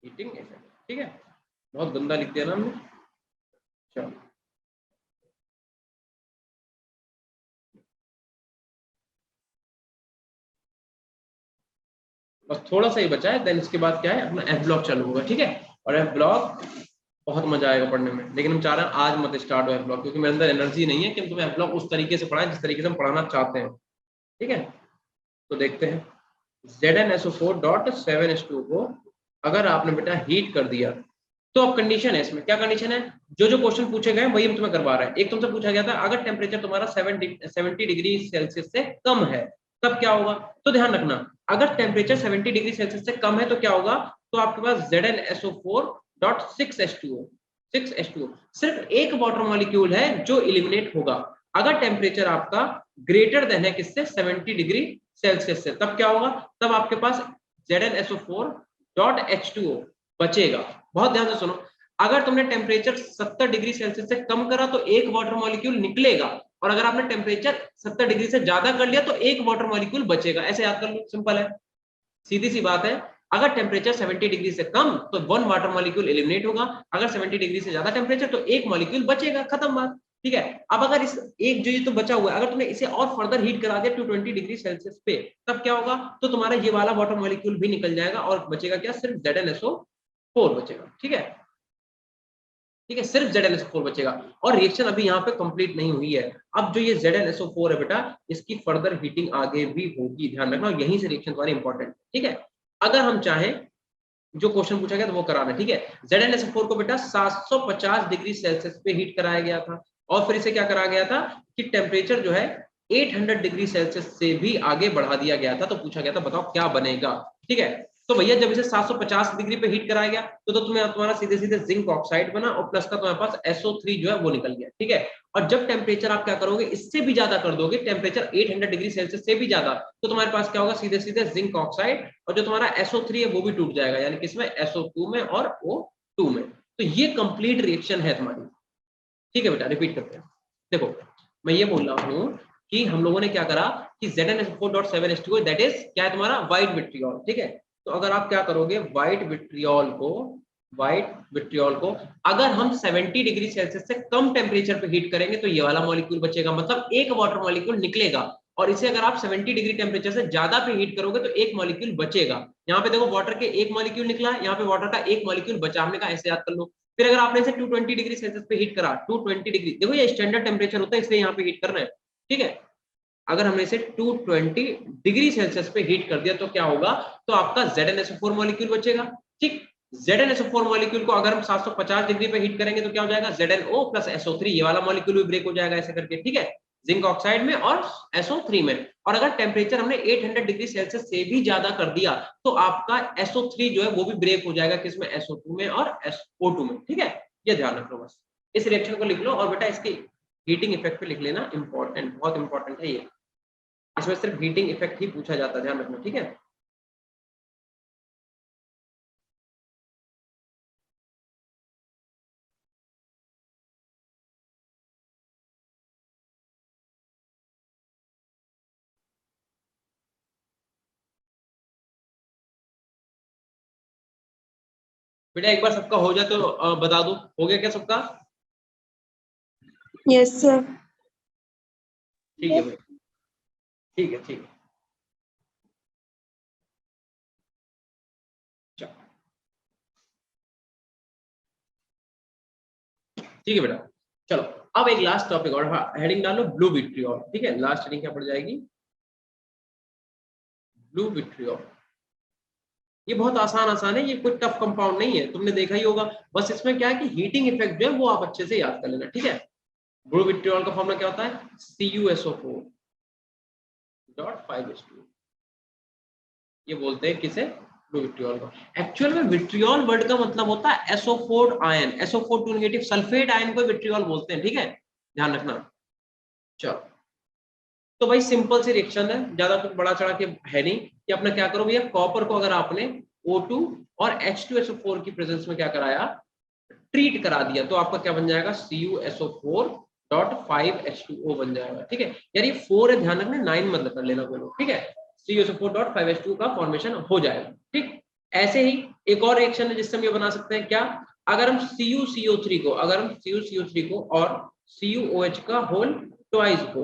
हीटिंग इफेक्ट, ठीक है। बहुत गंदा लिख दिया ना हमने। चलो, बस थोड़ा सा ही बचा है, देन इसके बाद क्या है, अपना एफ ब्लॉक चालू होगा, ठीक है। और एफ ब्लॉक बहुत मजा आएगा पढ़ने में, लेकिन हम चाह रहे हैं आज मत स्टार्ट हो एफ ब्लॉक, क्योंकि मेरे अंदर एनर्जी नहीं है कि हम तुम्हें एफ ब्लॉक उस तरीके से पढ़ाएं जिस तरीके से हम पढ़ाना चाहते हैं, ठीक है। तो देखते हैं, ZnSO4.7H2 को अगर आपने बेटा हीट कर दिया, तो अब कंडीशन है, इसमें क्या कंडीशन है, जो जो क्वेश्चन पूछे गए वही हम तुम्हें करवा रहे हैं। एक तुमसे पूछा गया था अगर टेम्परेचर तुम्हारा 70 डिग्री सेल्सियस से कम है तब क्या होगा, तो ध्यान रखना, अगर टेम्परेचर 70 डिग्री सेल्सियस से कम है तो क्या होगा, तो आपके पास ZnSO4.6H2O, 6H2O, सिर्फ एक वाटर मॉलिक्यूल है जो इलिमिनेट होगा। अगर टेम्परेचर आपका ग्रेटर देन है किससे, 70 डिग्री सेल्सियस से, तब क्या होगा, तब आपके पास ZnSO4.H2O बचेगा। बहुत ध्यान से सुनो, अगर तुमने टेम्परेचर 70 डिग्री सेल्सियस से कम करा तो एक वाटर मॉलिक्यूल निकलेगा, और अगर आपने टेम्परेचर 70 डिग्री से ज्यादा कर लिया तो एक वाटर मॉलिक्यूल बचेगा, ऐसे याद कर लो, सिंपल है, सीधी सी बात है। अगर टेम्परेचर 70 डिग्री से कम तो वन वाटर मॉलिक्यूल एलिमिनेट होगा, अगर 70 डिग्री से ज्यादा टेम्परेचर तो एक मॉलिक्यूल बचेगा, खत्म बात, ठीक है। अब अगर इस एक जो ये तो बचा हुआ है, अगर तुमने इसे और फर्दर हीट करा दिया 220 डिग्री सेल्सियस पे, तब क्या होगा, तो तुम्हारा ये वाला वाटर मॉलिक्यूल भी निकल जाएगा और बचेगा क्या, सिर्फ ZnSO4 बचेगा, ठीक है, ठीक है, सिर्फ ZnSO4 बचेगा। और रिएक्शन अभी यहाँ पे कंप्लीट नहीं हुई है, अब जो ये ZnSO4 है बेटा, इसकी फर्दर हीटिंग आगे भी होगी, ध्यान रखना, यहीं से रिएक्शन तुम्हारी इंपॉर्टेंट है, ठीक है। अगर हम चाहें, जो क्वेश्चन पूछा गया तो वो कराना, ठीक है। ZnSO4 को बेटा 750 डिग्री सेल्सियस पे हीट कराया गया था, और फिर इसे क्या करा गया था कि टेम्परेचर जो है 800 डिग्री सेल्सियस से भी आगे बढ़ा दिया गया था, तो पूछा गया था बताओ क्या बनेगा, ठीक है। तो भैया जब इसे 750 डिग्री पे हीट कराया गया तो तुम्हें तुम्हारा सीधे सीधे जिंक ऑक्साइड बना, और प्लस का तुम्हारे पास SO3 जो है वो निकल गया, ठीक है। और जब टेम्परेचर आप क्या करोगे, इससे भी ज्यादा कर दोगे, टेम्परेचर 800 डिग्री सेल्सियस से भी ज्यादा, तो तुम्हारे पास क्या होगा, सीधे सीधे जिंक ऑक्साइड, और जो तुम्हारा SO3 है वो भी टूट जाएगा, यानी किसमें, SO2 में और O2 में। तो ये कंप्लीट रिएक्शन है तुम्हारी, ठीक है बेटा। रिपीट करते हैं, देखो मैं ये बोल रहा हूँ कि हम लोगों ने क्या करा कि ZnSO4.7H2O दैट इज क्या है तुम्हारा, व्हाइट विट्रियोल, ठीक है। तो अगर आप क्या करोगे, व्हाइट विट्रियोल को अगर हम 70 डिग्री सेल्सियस से कम टेम्परेचर पे हीट करेंगे तो ये वाला मॉलिक्यूल बचेगा, मतलब एक वाटर मॉलिक्यूल निकलेगा। और इसे अगर आप 70 डिग्री टेम्परेचर से ज्यादा पे हीट करोगे तो एक मॉलिक्यूल बचेगा। यहाँ पे देखो वाटर के एक मॉलिक्यूल निकला, यहाँ पे वाटर का एक मॉलिक्यूल बचा, हमने कहा ऐसे याद कर लो। फिर अगर आपने इसे 220 डिग्री सेल्सियस पे हीट करा, 220 डिग्री, देखो ये स्टैंडर्ड टेम्परेचर होता है इसलिए यहाँ पे हीट करना है, ठीक है। अगर हमने इसे 220 डिग्री सेल्सियस पे हीट कर दिया तो क्या होगा, तो आपका ZnSO4 मॉलिक्यूल बचेगा, ठीक। ZnSO4 मॉलिक्यूल को अगर हम 750 डिग्री पे हीट करेंगे तो क्या हो जाएगा, ZnO प्लस SO3, ये वाला मॉलिक्यूल भी ब्रेक हो जाएगा ऐसे करके, ठीक है, जिंक ऑक्साइड में और SO3 में। और अगर टेम्परेचर हमने 800 डिग्री सेल्सियस से भी ज्यादा कर दिया तो आपका SO3 जो है वो भी ब्रेक हो जाएगा, किसमें, SO2 में और SO2 में, ठीक है। ये ध्यान रख लो, बस इस रिएक्शन को लिख लो और बेटा इसके हीटिंग इफेक्ट पे लिख लेना, इंपॉर्टेंट, बहुत इंपॉर्टेंट है ये, इसमें सिर्फ हीटिंग इफेक्ट ही पूछा जाता है, ध्यान रखना, ठीक है। बेटा एक बार सबका हो जाए तो बता दो, हो गया क्या सबका? Yes sir. ठीक है भाई, ठीक है, ठीक है, चलो ठीक है बेटा। चलो अब एक लास्ट टॉपिक और, हेडिंग डालो ब्लू विट्रियोल, ठीक है। लास्ट हेडिंग क्या पड़ जाएगी, ब्लू विट्रियोल। ये बहुत आसान आसान है, ये कोई टफ कंपाउंड नहीं है, तुमने देखा ही होगा। बस इसमें क्या है कि हीटिंग इफेक्ट जो है वो आप अच्छे से याद कर लेना, ठीक है। ब्लू विट्रियोल का फॉर्मूला क्या होता है, CuSO4.5H2, ये बोलते हैं किसे, ब्लू विट्रियोल को। एक्चुअल में विट्रियोल वर्ड का मतलब होता है SO4 ion, SO4 negative sulphate ion को विट्रियोल बोलते हैं, ठीक है, ध्यान रखना। चलो तो भाई सिंपल सी रिएक्शन है, ज्यादा कुछ बड़ा चढ़ा के है नहीं, कि अपना क्या करो भैया, कॉपर को अगर आपने O2 और H2SO4 की प्रेजेंस में क्या कराया, ट्रीट करा दिया, तो आपका क्या बन जाएगा, CuSO4.5H2O बन जाएगा, ठीक है। यार ये 4 है, ध्यान रखना, 9 मत कर लेना कोई लोग, ठीक है। CuSO4.5H2O का फॉर्मेशन हो जाएगा, ठीक। ऐसे ही एक और रिएक्शन है जिससे हम ये बना सकते हैं क्या, अगर हम CuCO3 को, अगर हम CuCO3 को और CuOH का होल ट्वाइस को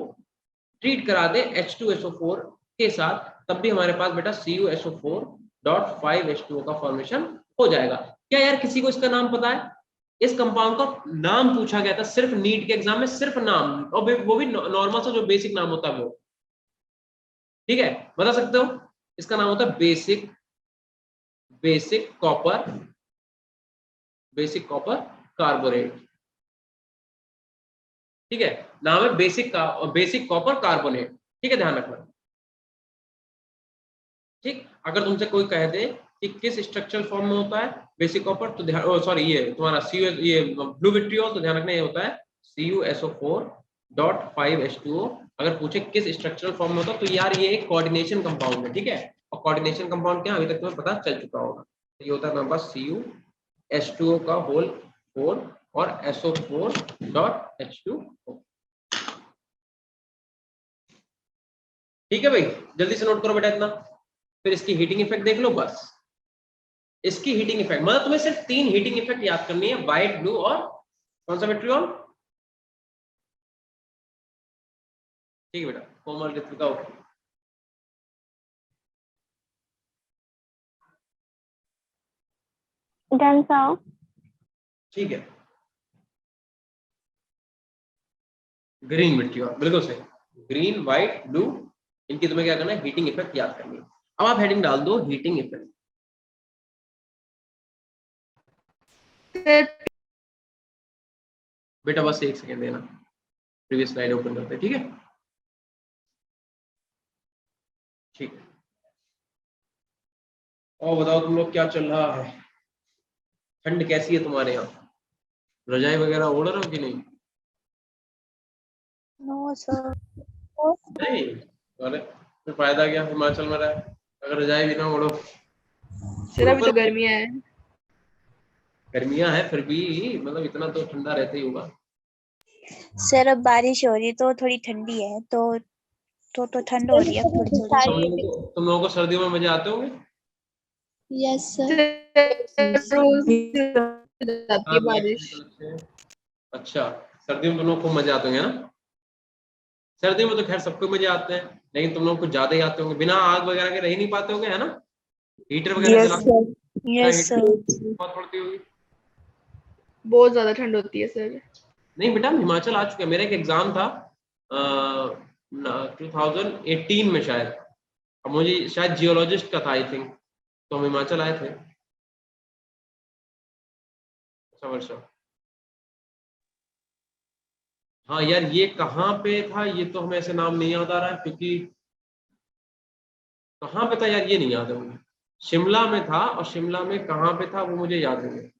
ट्रीट करा दे H2SO4 के साथ, तब भी हमारे पास बेटा CuSO4.5H2O का फॉर्मेशन हो जाएगा। क्या यार किसी को इसका नाम पता है, इस कंपाउंड का नाम पूछा गया था सिर्फ नीट के एग्जाम में, सिर्फ नाम, और वो भी नॉर्मल सा जो बेसिक नाम होता है वो, ठीक है, बता सकते हो, इसका नाम होता है बेसिक कॉपर कार्बोनेट, ठीक है, नाम है बेसिक कॉपर कार्बोनेट, ठीक है, ध्यान रखना, ठीक। अगर तुमसे कोई कह दे कि किस स्ट्रक्चरल फॉर्म में होता है बेसिक कॉपर, तो ध्यान, सॉरी ये तुम्हारा ये ब्लू विट्रियोल, तो ध्यान रखना ये होता है CuSO4.5H2O। अगर पूछे किस स्ट्रक्चरल फॉर्म में होता है तो यार ये एक कोऑर्डिनेशन कंपाउंड है, ठीक है। और कोऑर्डिनेशन कंपाउंड क्या अभी तक तुम्हें पता चल चुका होगा, ये होता है हमारे पास CuH2O का होल 4 और SO4.H2O, ठीक है भाई, जल्दी से नोट करो बेटा इतना। फिर इसकी हीटिंग इफेक्ट देख लो, बस इसकी हीटिंग इफेक्ट, मतलब तुम्हें सिर्फ 3 हीटिंग इफेक्ट याद करनी है, व्हाइट, ब्लू और कौन सा विट्रियोल, ठीक है बेटा। कोमल रित्विका ओके, डन साहब। ठीक है। ग्रीन विट्रियोल, बिल्कुल सही, ग्रीन, व्हाइट, ब्लू, इनकी तुम्हें क्या करना है, हीटिंग इफेक्ट याद करनी है। अब आप हेडिंग डाल दो हीटिंग इफेक्ट, बेटा बस एक सेकेंड देना, प्रीवियस स्लाइड ओपन करते हैं, ठीक है, ठीक है। और बताओ तुम लोग क्या चल रहा है, ठंड कैसी है तुम्हारे यहाँ, रजाई वगैरह ओढ़ रहे हो कि नहीं? No sir. नहीं, अरे फिर फायदा क्या हिमाचल में रहे, अगर रजाई भी ना ओढ़ो। सर अभी तो गर्मियां है। गर्मियां है फिर भी मतलब इतना तो ठंडा रहता ही होगा। सर अब बारिश हो रही है तो थोड़ी ठंडी है, तो ठंड हो रही है थोड़ी थोड़ी। तुम लोगों को सर्दियों में मजे आते होंगे? Yes sir. जाती है बारिश। अच्छा, सर्दियों में तुम लोग खूब मजे आते होंगे ना, सर्दियों में तो खैर सबको मजे आते हैं, लेकिन तुम लोग कुछ ज्यादा ही आते होंगे, बिना आग वगैरह के रह ही नहीं पाते होंगे, है ना? हीटर वगैरह यस चला सर, यस सर। बहुत पड़ती होगी। बहुत ज्यादा ठंड होती है सर। नहीं बेटा, हम हिमाचल आ चुके हैं। मेरा एक एग्जाम था 2018 में शायद, अब मुझे शायद जियोलॉजिस्ट का था आई थिंक, तो हम हिमाचल आए थे। अच्छा वर्षा, हाँ यार ये कहाँ पे था, ये तो हमें ऐसे नाम नहीं याद आ रहा है, क्योंकि कहाँ पे था यार ये नहीं याद है मुझे। शिमला में था, और शिमला में कहाँ पे था वो मुझे याद नहीं है।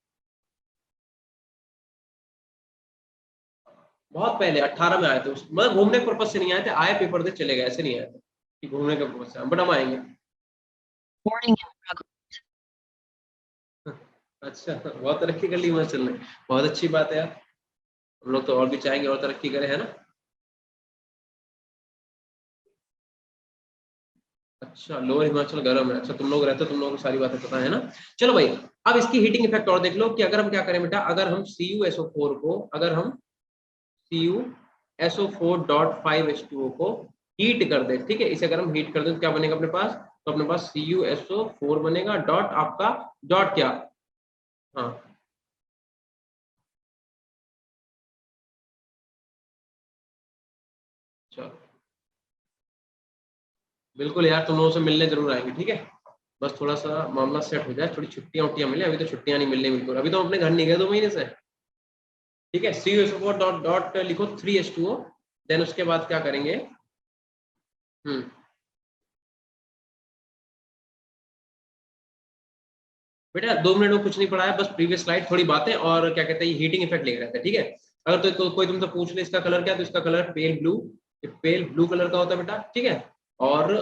बहुत पहले 18 में आए थे, मतलब घूमने के पर्पज से नहीं आए थे, आए पेपर दे चले गए, ऐसे नहीं आए थे कि घूमने के पर्पज से, बट हम आएंगे। अच्छा, बहुत तरक्की कर ली हिमाचल ने, बहुत अच्छी बात है यार। हम लोग तो और भी चाहेंगे और तरक्की करें, है ना? अच्छा, लोअर हिमाचल गर्म है। अच्छा, तुम लोग रहते हो, तुम लोगों को सारी बातें पता है ना। चलो भाई, अब इसकी हीटिंग इफेक्ट और देख लो कि अगर हम क्या करें बेटा, अगर हम CuSO4 को, अगर हम CuSO4.5H2O को हीट कर दे, ठीक है, इसे अगर हम हीट कर दे तो क्या बनेगा अपने पास? तो अपने पास CuSO4 बनेगा, डॉट आपका, डॉट क्या, हाँ चलो बिल्कुल यार, तुम लोगों से मिलने जरूर आएंगे, ठीक है। बस थोड़ा सा मामला सेट हो जाए, थोड़ी छुट्टियां उट्टियां मिले, अभी तो छुट्टियां नहीं मिल रही बिल्कुल, अभी तो हम अपने घर नहीं गए 2 महीने से, ठीक है। CuSO4 डॉट डॉट लिखो 3H2O, देन उसके बाद क्या करेंगे, बेटा 2 मिनट में कुछ नहीं पढ़ा है, बस प्रीवियस स्लाइड, थोड़ी बातें और क्या कहते हैं, हीटिंग इफेक्ट लेके रहते हैं, ठीक है। अगर तो कोई तुमसे पूछ ले इसका कलर क्या, तो इसका colour pale blue, pale blue colour का होता है बेटा, ठीक है। और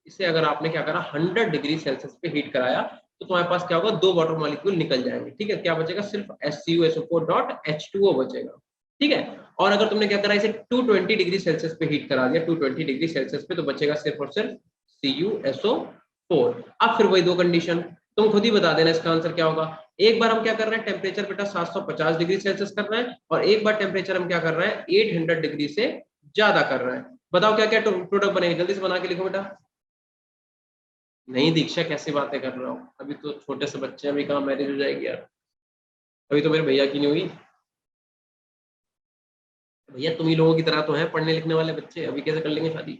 इसे अगर आपने क्या करा, 100 डिग्री सेल्सियस पे हीट कराया, तो तुम्हारे पास क्या होगा, 2 वाटर मॉलिक्यूल निकल जाएंगे, ठीक है। क्या बचेगा, सिर्फ CuSO4.H2O बचेगा, ठीक है। और अगर तुमने क्या करा, इसे 220 डिग्री सेल्सियस पे हीट करा दिया, 220 डिग्री सेल्सियस पे, तो बचेगा सिर्फ और सिर्फ CuSO4। अब फिर वही 2 कंडीशन, तुम खुद ही बता देना इसका आंसर क्या होगा। एक बार हम क्या कर रहे हैं, टेम्परेचर बेटा 750 डिग्री सेल्सियस कर रहे हैं, और एक बार टेम्परेचर हम क्या कर रहे हैं, 800 डिग्री से ज्यादा कर रहे हैं। बताओ क्या क्या प्रोडक्ट बनेगा, जल्दी से बना के लिखो बेटा। नहीं दीक्षा, कैसी बातें कर रहा हूँ, अभी तो छोटे से बच्चे हैं, अभी कहाँ मैरिज हो जाएगी यार, अभी तो मेरे भैया की नहीं हुई। भैया तुम ही लोगों की तरह तो हैं पढ़ने लिखने वाले बच्चे, अभी कैसे कर लेंगे शादी?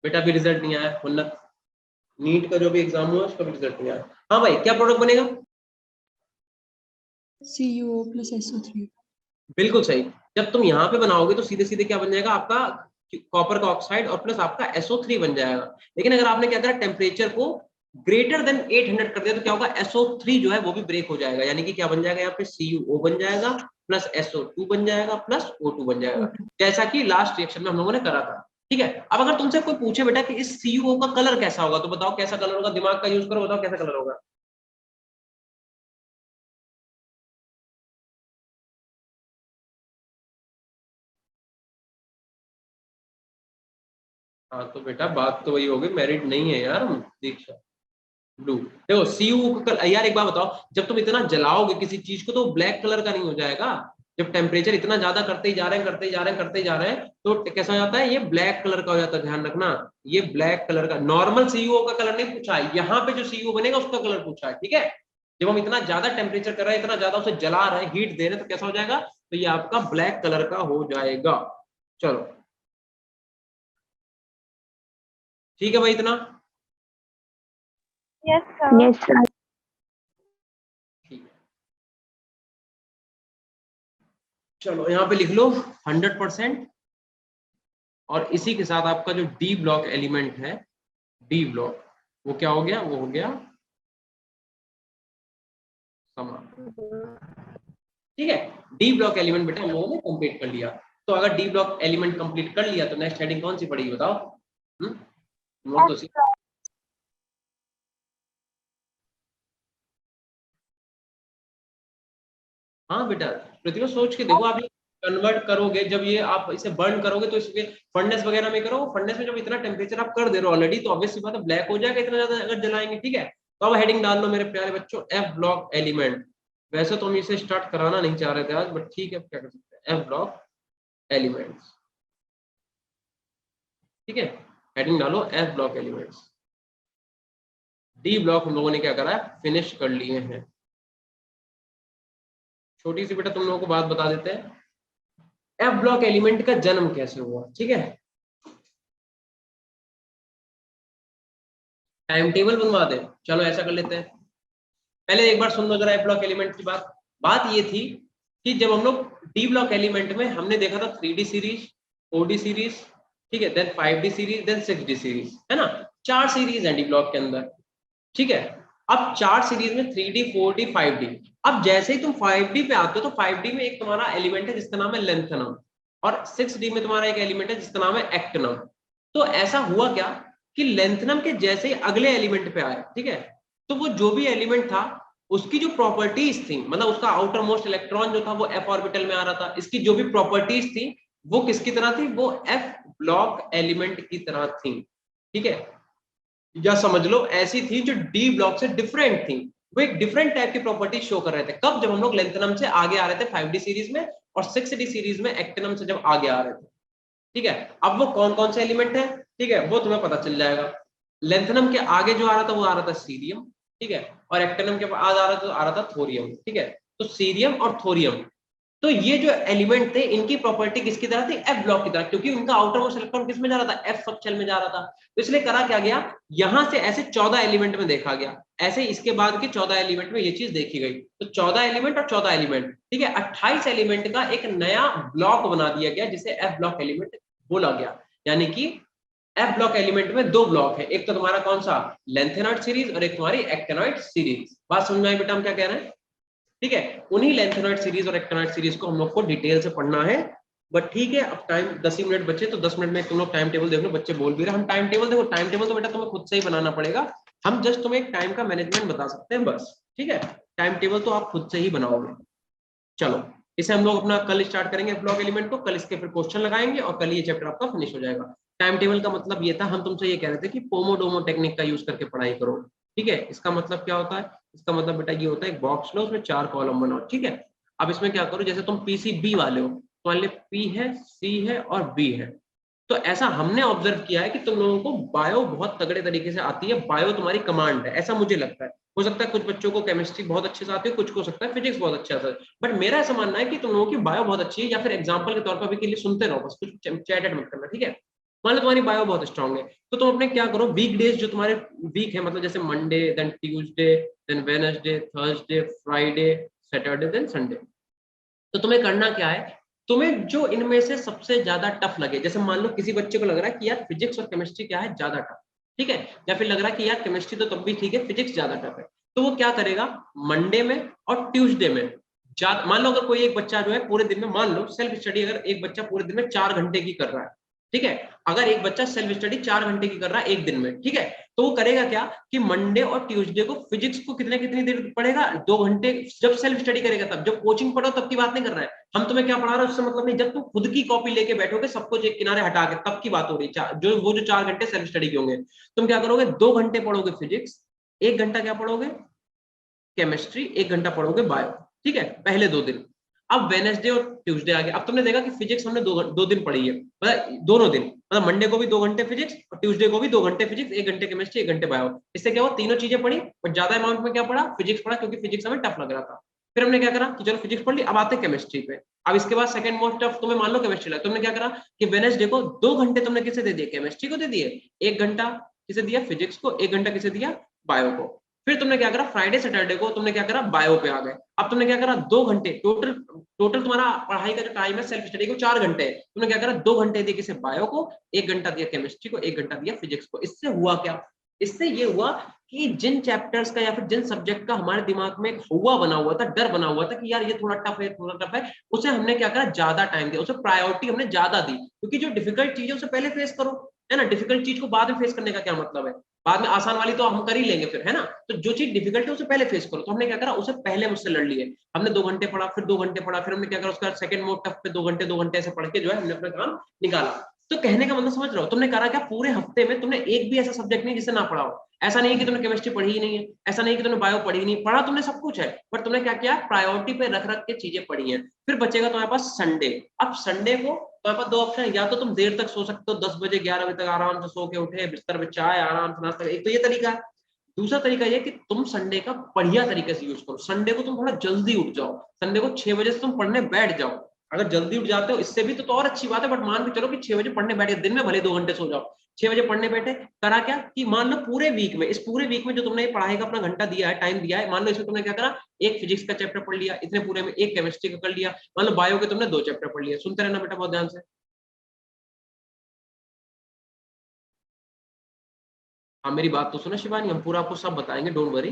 बेटा अभी रिजल्ट नहीं आया, उन्नत नीट का जो भी एग्जाम हुआ उसका भी रिजल्ट नहीं आया। हाँ भाई, क्या प्रोडक्ट बनेगा? CuO plus SO3। बिल्कुल सही। जब तुम यहाँ पे बनाओगे तो सीधे सीधे क्या बन जाएगा आपका, कॉपर का ऑक्साइड और प्लस आपका SO3 बन जाएगा। लेकिन अगर आपने क्या करा, टेम्परेचर को ग्रेटर देन 800 कर दिया, तो क्या होगा, SO3 जो है वो भी ब्रेक हो जाएगा, यानी कि क्या बन जाएगा, यहाँ पे CuO बन जाएगा, प्लस SO2 बन जाएगा, प्लस O2 बन जाएगा, जैसा कि लास्ट रिएक्शन में हम लोगों ने करा था, ठीक है। अब अगर तुमसे कोई पूछे बेटा कि इस CuO का कलर कैसा होगा, तो बताओ कैसा कलर होगा, दिमाग का यूज करो, बताओ कैसा कलर होगा। हाँ तो बेटा बात तो वही होगी, मेरिट नहीं है यार हम, दीक्षा ब्लू। देखो CuO का कलर, यार एक बात बताओ, जब तुम इतना जलाओगे किसी चीज को तो ब्लैक कलर का नहीं हो जाएगा। जब टेम्परेचर इतना ज्यादा करते ही जा रहे हैं, करते ही जा रहे हैं, करते ही जा रहे हैं, तो कैसा हो जाता है, ये ब्लैक कलर का हो जाता है, ध्यान रखना। ये ब्लैक कलर का, नॉर्मल CuO का कलर नहीं पूछा है, यहाँ पे जो CuO बनेगा उसका कलर पूछा है, ठीक है। जब हम इतना ज्यादा टेम्परेचर कर रहे हैं, इतना ज्यादा उसे जला रहे हैं, हीट दे रहे हैं, तो कैसा हो जाएगा, तो ये आपका ब्लैक कलर का हो जाएगा। चलो ठीक है भाई, इतना यस सर। Yes sir. ठीक है। चलो यहाँ पे लिख लो 100%, और इसी के साथ आपका जो डी ब्लॉक एलिमेंट है, डी ब्लॉक, वो क्या हो गया, वो हो गया समाप्त, ठीक है। डी ब्लॉक एलिमेंट बेटा हम लोगों ने कंप्लीट कर लिया। तो अगर डी ब्लॉक एलिमेंट कंप्लीट कर लिया तो नेक्स्ट हेडिंग कौन सी पड़ेगी बताओ? तुम लोग तो हाँ बेटा, प्रतिभा सोच के देखो, आप ये कन्वर्ट करोगे, जब ये आप इसे बर्न करोगे तो इसके फर्नेस वगैरह में करो, फर्नेस में जब इतना टेम्परेचर आप कर दे रहे हो ऑलरेडी, तो ऑब्वियस सी बात है ब्लैक हो जाएगा इतना ज्यादा अगर जलाएंगे, ठीक है। तो अब हेडिंग डाल लो मेरे प्यारे बच्चों, एफ ब्लॉक एलिमेंट। वैसे तो हम इसे स्टार्ट कराना नहीं चाह रहे थे आज, बट ठीक है, क्या कर सकते हैं, एफ ब्लॉक एलिमेंट्स। ठीक है, हेडिंग डालो F block elements. D block हम लोगों ने क्या करा, फिनिश कर लिए हैं। छोटी सी बेटा तुम लोगों को बात बता देते हैं, एफ ब्लॉक एलिमेंट का जन्म कैसे हुआ। ठीक है, टाइम टेबल बनवा दे, चलो ऐसा कर लेते हैं। पहले एक बार सुन लो जरा एफ ब्लॉक एलिमेंट की बात। बात ये थी कि जब हम लोग डी ब्लॉक एलिमेंट में हमने देखा था 3D सीरीज, 4D सीरीज, ठीक है, then 5D series, then 6D series, है ना, 4 सीरीज है डी ब्लॉक के अंदर। ठीक है, अब 4 सीरीज में 3D, 4D, 5D। अब जैसे ही तुम 5D पे आते हो तो 5D में एक तुम्हारा एलिमेंट है जिसका नाम है लेंथनम, और 6D में तुम्हारा एक एलिमेंट है जिसका नाम है एक्टिनम। तो ऐसा हुआ क्या कि लेंथनम के जैसे ही अगले एलिमेंट पे आए, ठीक है, तो वो जो भी एलिमेंट था उसकी जो प्रॉपर्टीज थी, मतलब उसका आउटर मोस्ट इलेक्ट्रॉन जो था वो एफ ऑर्बिटल में आ रहा था, इसकी जो भी प्रॉपर्टीज थी वो किसकी तरह थी, वो एफ ब्लॉक एलिमेंट की तरह थी। ठीक है, या समझ लो ऐसी थी जो डी ब्लॉक से डिफरेंट थी, वो एक डिफरेंट टाइप की प्रॉपर्टी शो कर रहे थे। कब, जब हम लोग लेंथनम से आगे आ रहे थे 5D सीरीज में, और 6D सीरीज में एक्टिनम से जब आगे आ रहे थे। ठीक है, अब वो कौन कौन से एलिमेंट है, ठीक है, वो तुम्हें पता चल जाएगा। लेंथनम के आगे जो आ रहा था वो आ रहा था सीरियम, ठीक है, और एक्टिनम के बाद आ रहा था थोरियम। ठीक है, तो सीरियम और थोरियम, तो ये जो एलिमेंट थे इनकी प्रॉपर्टी किसकी तरह थी, एफ ब्लॉक की तरह, क्योंकि उनका आउटर मोस्ट इलेक्ट्रॉन किस में जा रहा था, एफ सब शेल में जा रहा था। तो इसलिए करा क्या गया, यहां से ऐसे 14 एलिमेंट में देखा गया, ऐसे इसके बाद के 14 एलिमेंट में ये चीज देखी गई। तो 14 एलिमेंट और 14 एलिमेंट, ठीक है, 28 एलिमेंट का एक नया ब्लॉक बना दिया गया जिसे एफ ब्लॉक एलिमेंट बोला गया। यानी कि एफ ब्लॉक एलिमेंट में 2 ब्लॉक है, एक तो तुम्हारा कौन सा, लेंथेनॉइड सीरीज, और एक तुम्हारी एक्टिनॉइड सीरीज। बात समझ में आई बेटा हम क्या कह रहे हैं। ठीक है, उन्हीं लेंथेनॉइड सीरीज और एक्टिनॉइड सीरीज को हम लोग को डिटेल से पढ़ना है। बट ठीक है, अब टाइम 10 ही मिनट बचे, तो 10 मिनट में तुम लोग टाइम टेबल देख लो। बच्चे बोल भी रहे हम टाइम टेबल देखो, टाइम टेबल तो बेटा तुम्हें खुद से ही बनाना पड़ेगा, हम जस्ट तुम्हें एक टाइम का मैनेजमेंट बता सकते हैं बस। ठीक है, टाइम टेबल तो आप खुद से ही बनाओगे। चलो, इसे हम लोग अपना कल स्टार्ट करेंगे ब्लॉक एलिमेंट को, कल इसके फिर क्वेश्चन लगाएंगे और कल ये चैप्टर आपका फिनिश हो जाएगा। टाइम टेबल का मतलब ये था, हम तुमसे ये कह रहे थे कि पोमोडोमो टेक्निक का यूज करके पढ़ाई करो। ठीक है, इसका मतलब क्या होता है, इसका मतलब बेटा ये होता है एक बॉक्स लो, उसमें 4 कॉलम बनाओ। ठीक है, अब इसमें क्या करो, जैसे तुम PCB वाले हो, मान लो P है, C है और B है, तो ऐसा हमने ऑब्जर्व किया है कि तुम लोगों को बायो बहुत तगड़े तरीके से आती है, बायो तुम्हारी कमांड है, ऐसा मुझे लगता है। हो सकता है कुछ बच्चों को केमिस्ट्री बहुत अच्छे से आती है, कुछ को सकता है फिजिक्स बहुत अच्छा आता है, बट मेरा ऐसा मानना है कि तुम लोगों की बायो बहुत अच्छी है। या फिर एग्जांपल के तौर पर अभी के लिए सुनते रहो बस, कुछ चैट मत करना। ठीक है, मान लो तुम्हारी बायो बहुत स्ट्रांग है, तो तुम अपने क्या करो, वीक डेज जो तुम्हारे वीक है, मतलब जैसे Monday, then Tuesday, then Wednesday, Thursday, Friday, Saturday, then Sunday, तो तुम्हें करना क्या है, तुम्हें जो इनमें से सबसे ज्यादा टफ लगे, जैसे मान लो किसी बच्चे को लग रहा है कि यार फिजिक्स और केमिस्ट्री क्या है ज्यादा टफ, ठीक है, या फिर लग रहा है कि यार केमिस्ट्री तो तब भी ठीक है, फिजिक्स ज्यादा टफ है, तो वो क्या करेगा, मंडे में और ट्यूसडे में मान लो अगर कोई एक बच्चा जो है पूरे दिन में, मान लो सेल्फ स्टडी, अगर एक बच्चा पूरे दिन में 4 घंटे की कर रहा है, ठीक है, अगर एक बच्चा सेल्फ स्टडी 4 घंटे की कर रहा है एक दिन में, ठीक है, तो वो करेगा क्या कि मंडे और ट्यूसडे को फिजिक्स को कितनी देर पढ़ेगा, 2 घंटे। जब सेल्फ स्टडी करेगा तब, जब कोचिंग पढ़ो तब की बात नहीं कर रहा है, हम तुम्हें क्या पढ़ा रहे हैं उससे मतलब नहीं, जब तुम खुद की कॉपी लेके बैठोगे सब कुछ एक किनारे हटा के, तब की बात हो रही है, जो 4 घंटे सेल्फ स्टडी के होंगे, तुम क्या करोगे, 2 घंटे पढ़ोगे फिजिक्स, 1 घंटा क्या पढ़ोगे, केमिस्ट्री, 1 घंटा पढ़ोगे बायो। ठीक है, पहले 2 दिन। अब वेडनेसडे और ट्यूसडे आ गया, अब तुमने देखा कि फिजिक्स हमने 2 दिन पढ़ी है, मतलब दोनों दिन, मतलब मंडे को भी 2 घंटे फिजिक्स और ट्यूसडे को भी 2 घंटे फिजिक्स, 1 घंटे केमिस्ट्री, 1 घंटे बायो। इससे क्या हुआ, तीनों चीजें पढ़ी, और ज्यादा अमाउंट में क्या पढ़ा, फिजिक्स पढ़ा, क्योंकि फिजिक्स हमें टफ लग रहा था। फिर हमने क्या करा कि चलो फिजिक्स पढ़ ली, अब आते केमिस्ट्री पे। अब इसके बाद सेकंड मोस्ट टफ तुम्हें मान लो केमिस्ट्री लगा, तुमने क्या करा कि वेडनेसडे को 2 घंटे तुमने किसे दे दिए, केमिस्ट्री को दे दिए, 1 घंटा किसे दिया, फिजिक्स को, 1 घंटा किसे दिया, बायो को। फिर तुमने क्या करा, फ्राइडे सैटरडे को तुमने क्या करा, बायो पे आ गए। अब तुमने क्या करा, 2 घंटे टोटल तुम्हारा पढ़ाई का जो टाइम है सेल्फ स्टडी को 4 घंटे, तुमने क्या करा, 2 घंटे दिए किसे, बायो को, 1 घंटा दिया केमिस्ट्री को, 1 घंटा दिया फिजिक्स को। इससे हुआ क्या, इससे ये हुआ कि जिन चैप्टर्स का या फिर जिन सब्जेक्ट का हमारे दिमाग में एक हुआ बना हुआ था, डर बना हुआ था कि यार ये थोड़ा टफ है, थोड़ा टफ है, उसे हमने क्या करा, ज्यादा टाइम दिया, उसे प्रायोरिटी हमने ज्यादा दी, क्योंकि जो डिफिकल्ट चीज है उसे पहले फेस करो, है ना। डिफिकल्ट चीज को बाद में फेस करने का क्या मतलब है, बाद में आसान वाली तो हम कर ही लेंगे फिर, है ना। तो जो चीज डिफिकल्ट है उसे पहले फेस करो, तो हमने क्या करा, उसे पहले मुझसे लड़ लिए। हमने 2 घंटे पढ़ा, फिर 2 घंटे पढ़ा, फिर हमने क्या करा, उसका सेकंड मोड टफ पे 2 घंटे ऐसे पढ़ के जो है हमने अपना काम निकाला। तो कहने का मतलब समझ रहे हो, तुमने करा क्या, पूरे हफ्ते में तुमने एक भी ऐसा सब्जेक्ट नहीं जिसे ना पढ़ा हो। ऐसा नहीं है कि तुमने केमिस्ट्री पढ़ी ही नहीं है, ऐसा नहीं कि तुमने बायो पढ़ी ही नहीं, पढ़ा तुमने सब कुछ है, बट तुमने क्या किया, प्रायोरिटी पे रख रख के चीजें पढ़ी हैं। फिर बचेगा तुम्हारे पास संडे। अब संडे को तुम्हारे पास दो ऑप्शन है, या तो तुम देर तक सो सकते हो, 10 बजे 11 बजे तक आराम से सो के उठे, बिस्तर पे चाय, आराम से नाश्ता, एक तो ये तरीका है। दूसरा तरीका ये कि तुम संडे का बढ़िया तरीके से यूज करो, संडे को तुम थोड़ा जल्दी उठ जाओ, संडे को 6 बजे से तुम पढ़ने बैठ जाओ। अगर जल्दी उठ जाते हो इससे भी तो और अच्छी बात है, बट मान के चलो कि 6 बजे पढ़ने बैठे, दिन में भले 2 घंटे सो जाओ, 6 बजे पढ़ने बैठे, करा क्या कि मान लो पूरे वीक में, इस पूरे वीक में जो तुमने पढ़ाई का अपना घंटा दिया है, टाइम दिया है, मान लो इसमें तुमने क्या करा, एक फिजिक्स का चैप्टर पढ़ लिया, इतने पूरे में एक केमिस्ट्री का कर लिया, मान लो बायो के तुमने 2 चैप्टर पढ़ लिया। सुनते रहना बेटा बहुत ध्यान से। हाँ मेरी बात तो सुनो शिवानी, हम पूरा आपको सब बताएंगे, डोंट वरी।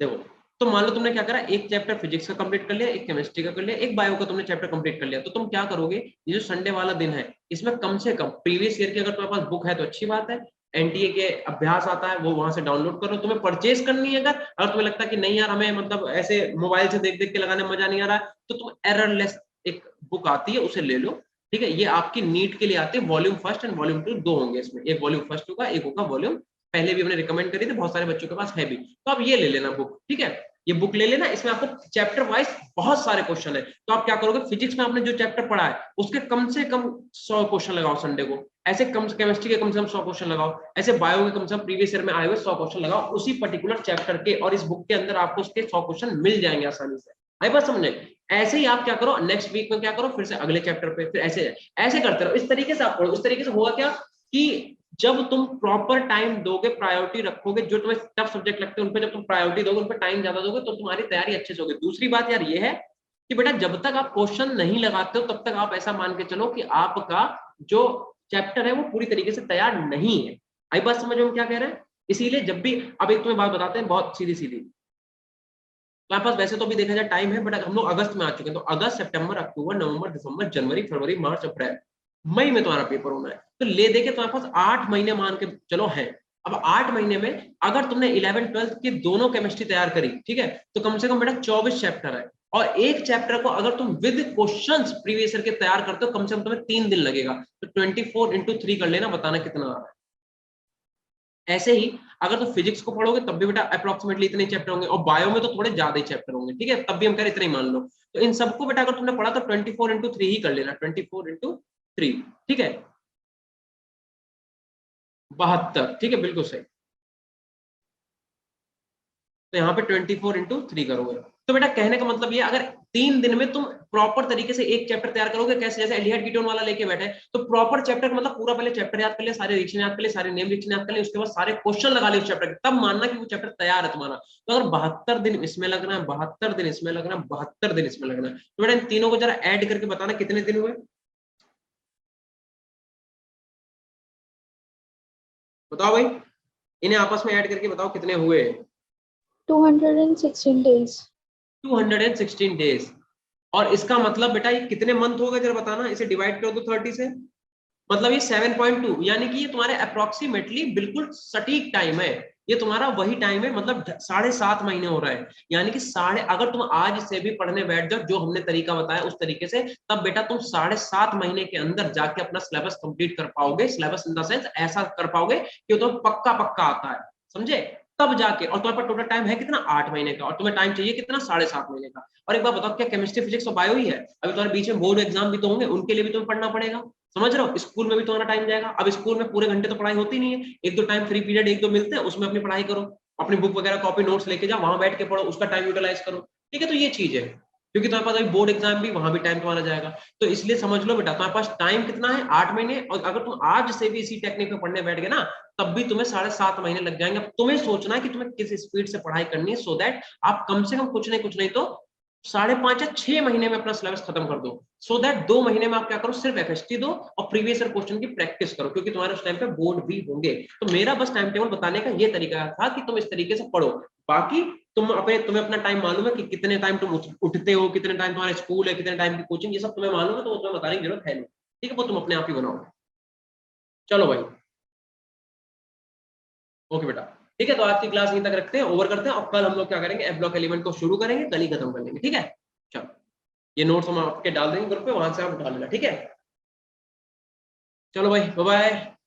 देखो, तो मान लो तुमने क्या करा, एक चैप्टर फिजिक्स का कंप्लीट कर लिया, एक केमिस्ट्री का कर लिया, एक बायो का तुमने चैप्टर कंप्लीट कर लिया, तो तुम क्या करोगे, ये जो संडे वाला दिन है, इसमें कम से कम प्रीवियस ईयर की अगर तुम्हारे पास बुक है तो अच्छी बात है, एनटीए के अभ्यास आता है वो वहां से डाउनलोड करो, तुम्हें परचेज करनी है। अगर तुम्हें लगता है कि नहीं यार हमें मतलब ऐसे मोबाइल से देख देख के लगाने में मजा नहीं आ रहा, तो तुम एररलेस एक बुक आती है उसे ले लो, ठीक है। ये आपकी नीट के लिए आती है, वॉल्यूम फर्स्ट एंड वॉल्यूम 2 दो होंगे इसमें, एक वॉल्यूम फर्स्ट होगा, एक होगा वॉल्यूम, पहले भी हमने रिकमेंड करी थी, बहुत सारे बच्चों के पास है भी, तो आप ये ले लेना बुक, ठीक है। ये बुक ले लेना, इसमें आपको चैप्टर वाइज बहुत सारे क्वेश्चन है, तो आप क्या करोगे, फिजिक्स में आपने जो चैप्टर पढ़ा है उसके कम से कम 100 क्वेश्चन लगाओ संडे को, ऐसे कम केमिस्ट्री के कम से कम 100 क्वेश्चन लगाओ, ऐसे बायो के कम से कम प्रीवियस ईयर में आए हुए 100 क्वेश्चन लगाओ उसी पर्टिकुलर चैप्टर के, और इस बुक के अंदर आपको उसके 100 क्वेश्चन मिल जाएंगे आसानी से। आई बात समझे। ऐसे ही आप क्या करो, नेक्स्ट वीक में क्या करो, फिर से अगले चैप्टर पे, फिर ऐसे ऐसे करते रहो, इस तरीके से आप पढ़ो। इस तरीके से होगा क्या कि जब तुम प्रॉपर टाइम दोगे, प्रायोरिटी रखोगे, जो तुम्हें टफ सब्जेक्ट लगते हैं उन पे जब तुम प्रायोरिटी दोगे, उन पे टाइम ज्यादा दोगे, तो तुम्हारी तैयारी अच्छे से होगी। दूसरी बात यार ये है कि बेटा जब तक आप क्वेश्चन नहीं लगाते हो तब तक आप ऐसा मान के चलो कि आपका जो चैप्टर है वो पूरी तरीके से तैयार नहीं है। आई बात समझ में क्या कह रहे हैं। इसीलिए जब भी, अब एक तुम्हें बात बताते हैं बहुत सीधी सीधी, तुम्हारे पास वैसे तो भी देखा जाए टाइम है, बट हम लोग अगस्त में आ चुके हैं, तो अगस्त, सितंबर, अक्टूबर, नवंबर, दिसंबर, जनवरी, फरवरी, मार्च, अप्रैल, मई में तुम्हारा पेपर होना है, तो ले दे के तुम्हारे पास 8 महीने मान के चलो है। अब 8 महीने में अगर तुमने 11 12 की दोनों केमिस्ट्री तैयार करी, ठीक है, तो कम से कम बेटा 24 चैप्टर है, और एक चैप्टर को अगर तुम विद क्वेश्चंस प्रीवियस ईयर के तैयार करते हो, कम से कम तुम्हें 3 दिन लगेगा, तो 24 into 3 कर लेना, बताना कितना आ रहा है। ऐसे ही अगर तो फिजिक्स को पढ़ोगे तब भी बेटा अप्रोक्सीमेटली इतने चैप्टर होंगे, और बायो में तो थोड़े ज्यादा ही चैप्टर होंगे, ठीक है, तब भी हम कह रहे इतने ही मान लो। तो इन सबको बेटा अगर तुमने पढ़ा तो 24 into 3 ही कर लेना, 24 into 3, ठीक है, 72, ठीक है, बिल्कुल सही। तो यहाँ पे 24 into 3 करोगे, तो बेटा कहने का मतलब ये, अगर 3 दिन में तुम प्रॉपर तरीके से एक चैप्टर तैयार करोगे, कैसे जैसे एल्डिहाइड कीटोन वाला लेके बैठे, तो प्रॉपर चैप्टर मतलब पूरा पहले चैप्टर याद कर लिया, सारे रिएक्शन याद कर लिए, सारे नेम रिएक्शन याद कर लिए, उसके बाद सारे क्वेश्चन लगा लिए उस चैप्टर के, तब मानना कि वो चैप्टर तैयार है तुम्हारा। तो अगर 72 दिन इसमें लगना है, 72 दिन इसमें लगना है, 72 दिन इसमें लगना है, तो बेटा इन तीनों को जरा ऐड करके बताना कितने दिन हुए, बताओ भाई, इन्हें आपस में ऐड करके बताओ कितने हुए। 216 days. 216 डेज। और इसका मतलब बेटा ये कितने मंथ हो गए जरा बताना, इसे डिवाइड करो तो 30 से, मतलब ये 7.2, यानी कि ये तुम्हारे अप्रोक्सीमेटली बिल्कुल सटीक टाइम है, ये तुम्हारा वही टाइम है, मतलब 7.5 महीने हो रहा है, यानी कि अगर तुम आज से भी पढ़ने बैठ जाओ जो हमने तरीका बताया उस तरीके से, तब बेटा तुम 7.5 महीने के अंदर जाके अपना सिलेबस कंप्लीट कर पाओगे, सिलेबस इन द सेंस ऐसा कर पाओगे कि तो पक्का पक्का आता है, समझे, तब जाके। और तुम्हारे पास टोटल टाइम है कितना, 8 महीने का, और तुम्हें टाइम चाहिए कितना, 7.5 महीने का। और एक बात बताओ, क्या केमिस्ट्री फिजिक्स और बायो ही है, अभी तुम्हारे बीच में बोर्ड एग्जाम भी तो होंगे, उनके लिए भी तुम्हें पढ़ना पड़ेगा, समझ रहे हो, स्कूल में भी तुम्हारा टाइम जाएगा। अब स्कूल में पूरे घंटे तो पढ़ाई होती नहीं है, एक दो टाइम फ्री पीरियड एक दो मिलते हैं, उसमें अपनी पढ़ाई करो, अपनी बुक वगैरह कॉपी नोट्स लेके जाओ, वहां बैठ के पढ़ो, उसका टाइम यूटिलाइज करो, ठीक है। तो ये चीज है, क्योंकि तुम्हारे पास अभी बोर्ड एग्जाम भी, वहां भी टाइम तुम्हारा जाएगा, तो इसलिए समझ लो बेटा तुम्हारे पास टाइम कितना है, 8 महीने, और अगर तुम आज से भी इसी टेक्निक पे पढ़ने बैठ गए ना, तब भी तुम्हें 7.5 महीने लग जाएंगे। अब तुम्हें सोचना है कि तुम्हें किस स्पीड से पढ़ाई करनी है, सो दैट आप कम से कम कुछ नहीं तो 5.5 या 6 महीने में अपना सिलेबस खत्म कर दो, सो दैट 2 महीने में आप क्या करो, सिर्फ एफएसटी दो और प्रीवियस ईयर क्वेश्चन की प्रैक्टिस करो, क्योंकि तुम्हारे उस टाइम पे बोर्ड भी होंगे। तो मेरा बस टाइम टेबल बताने का ये तरीका था कि तुम इस तरीके से पढ़ो, बाकी तुम्हें अपना टाइम मालूम है कि कितने टाइम तुम उठते हो, कितने टाइम तुम्हारा स्कूल है, कितने टाइम की कोचिंग, ये सब तुम्हें मालूम है, तो वो तुम्हें बताने की जरूरत है नहीं, ठीक है, वो तुम अपने आप ही बनाओ। चलो भाई, ओके बेटा, ठीक है, तो आज की क्लास यहीं तक रखते हैं, ओवर करते हैं, और कल हम लोग क्या करेंगे, एफ ब्लॉक एलिमेंट को शुरू करेंगे, कल ही खत्म कर लेंगे, ठीक है। चलो, ये नोट्स हम आपके डाल देंगे ग्रुप पे, वहां से आप डाल लेना, ठीक है। चलो भाई, बाय बाय।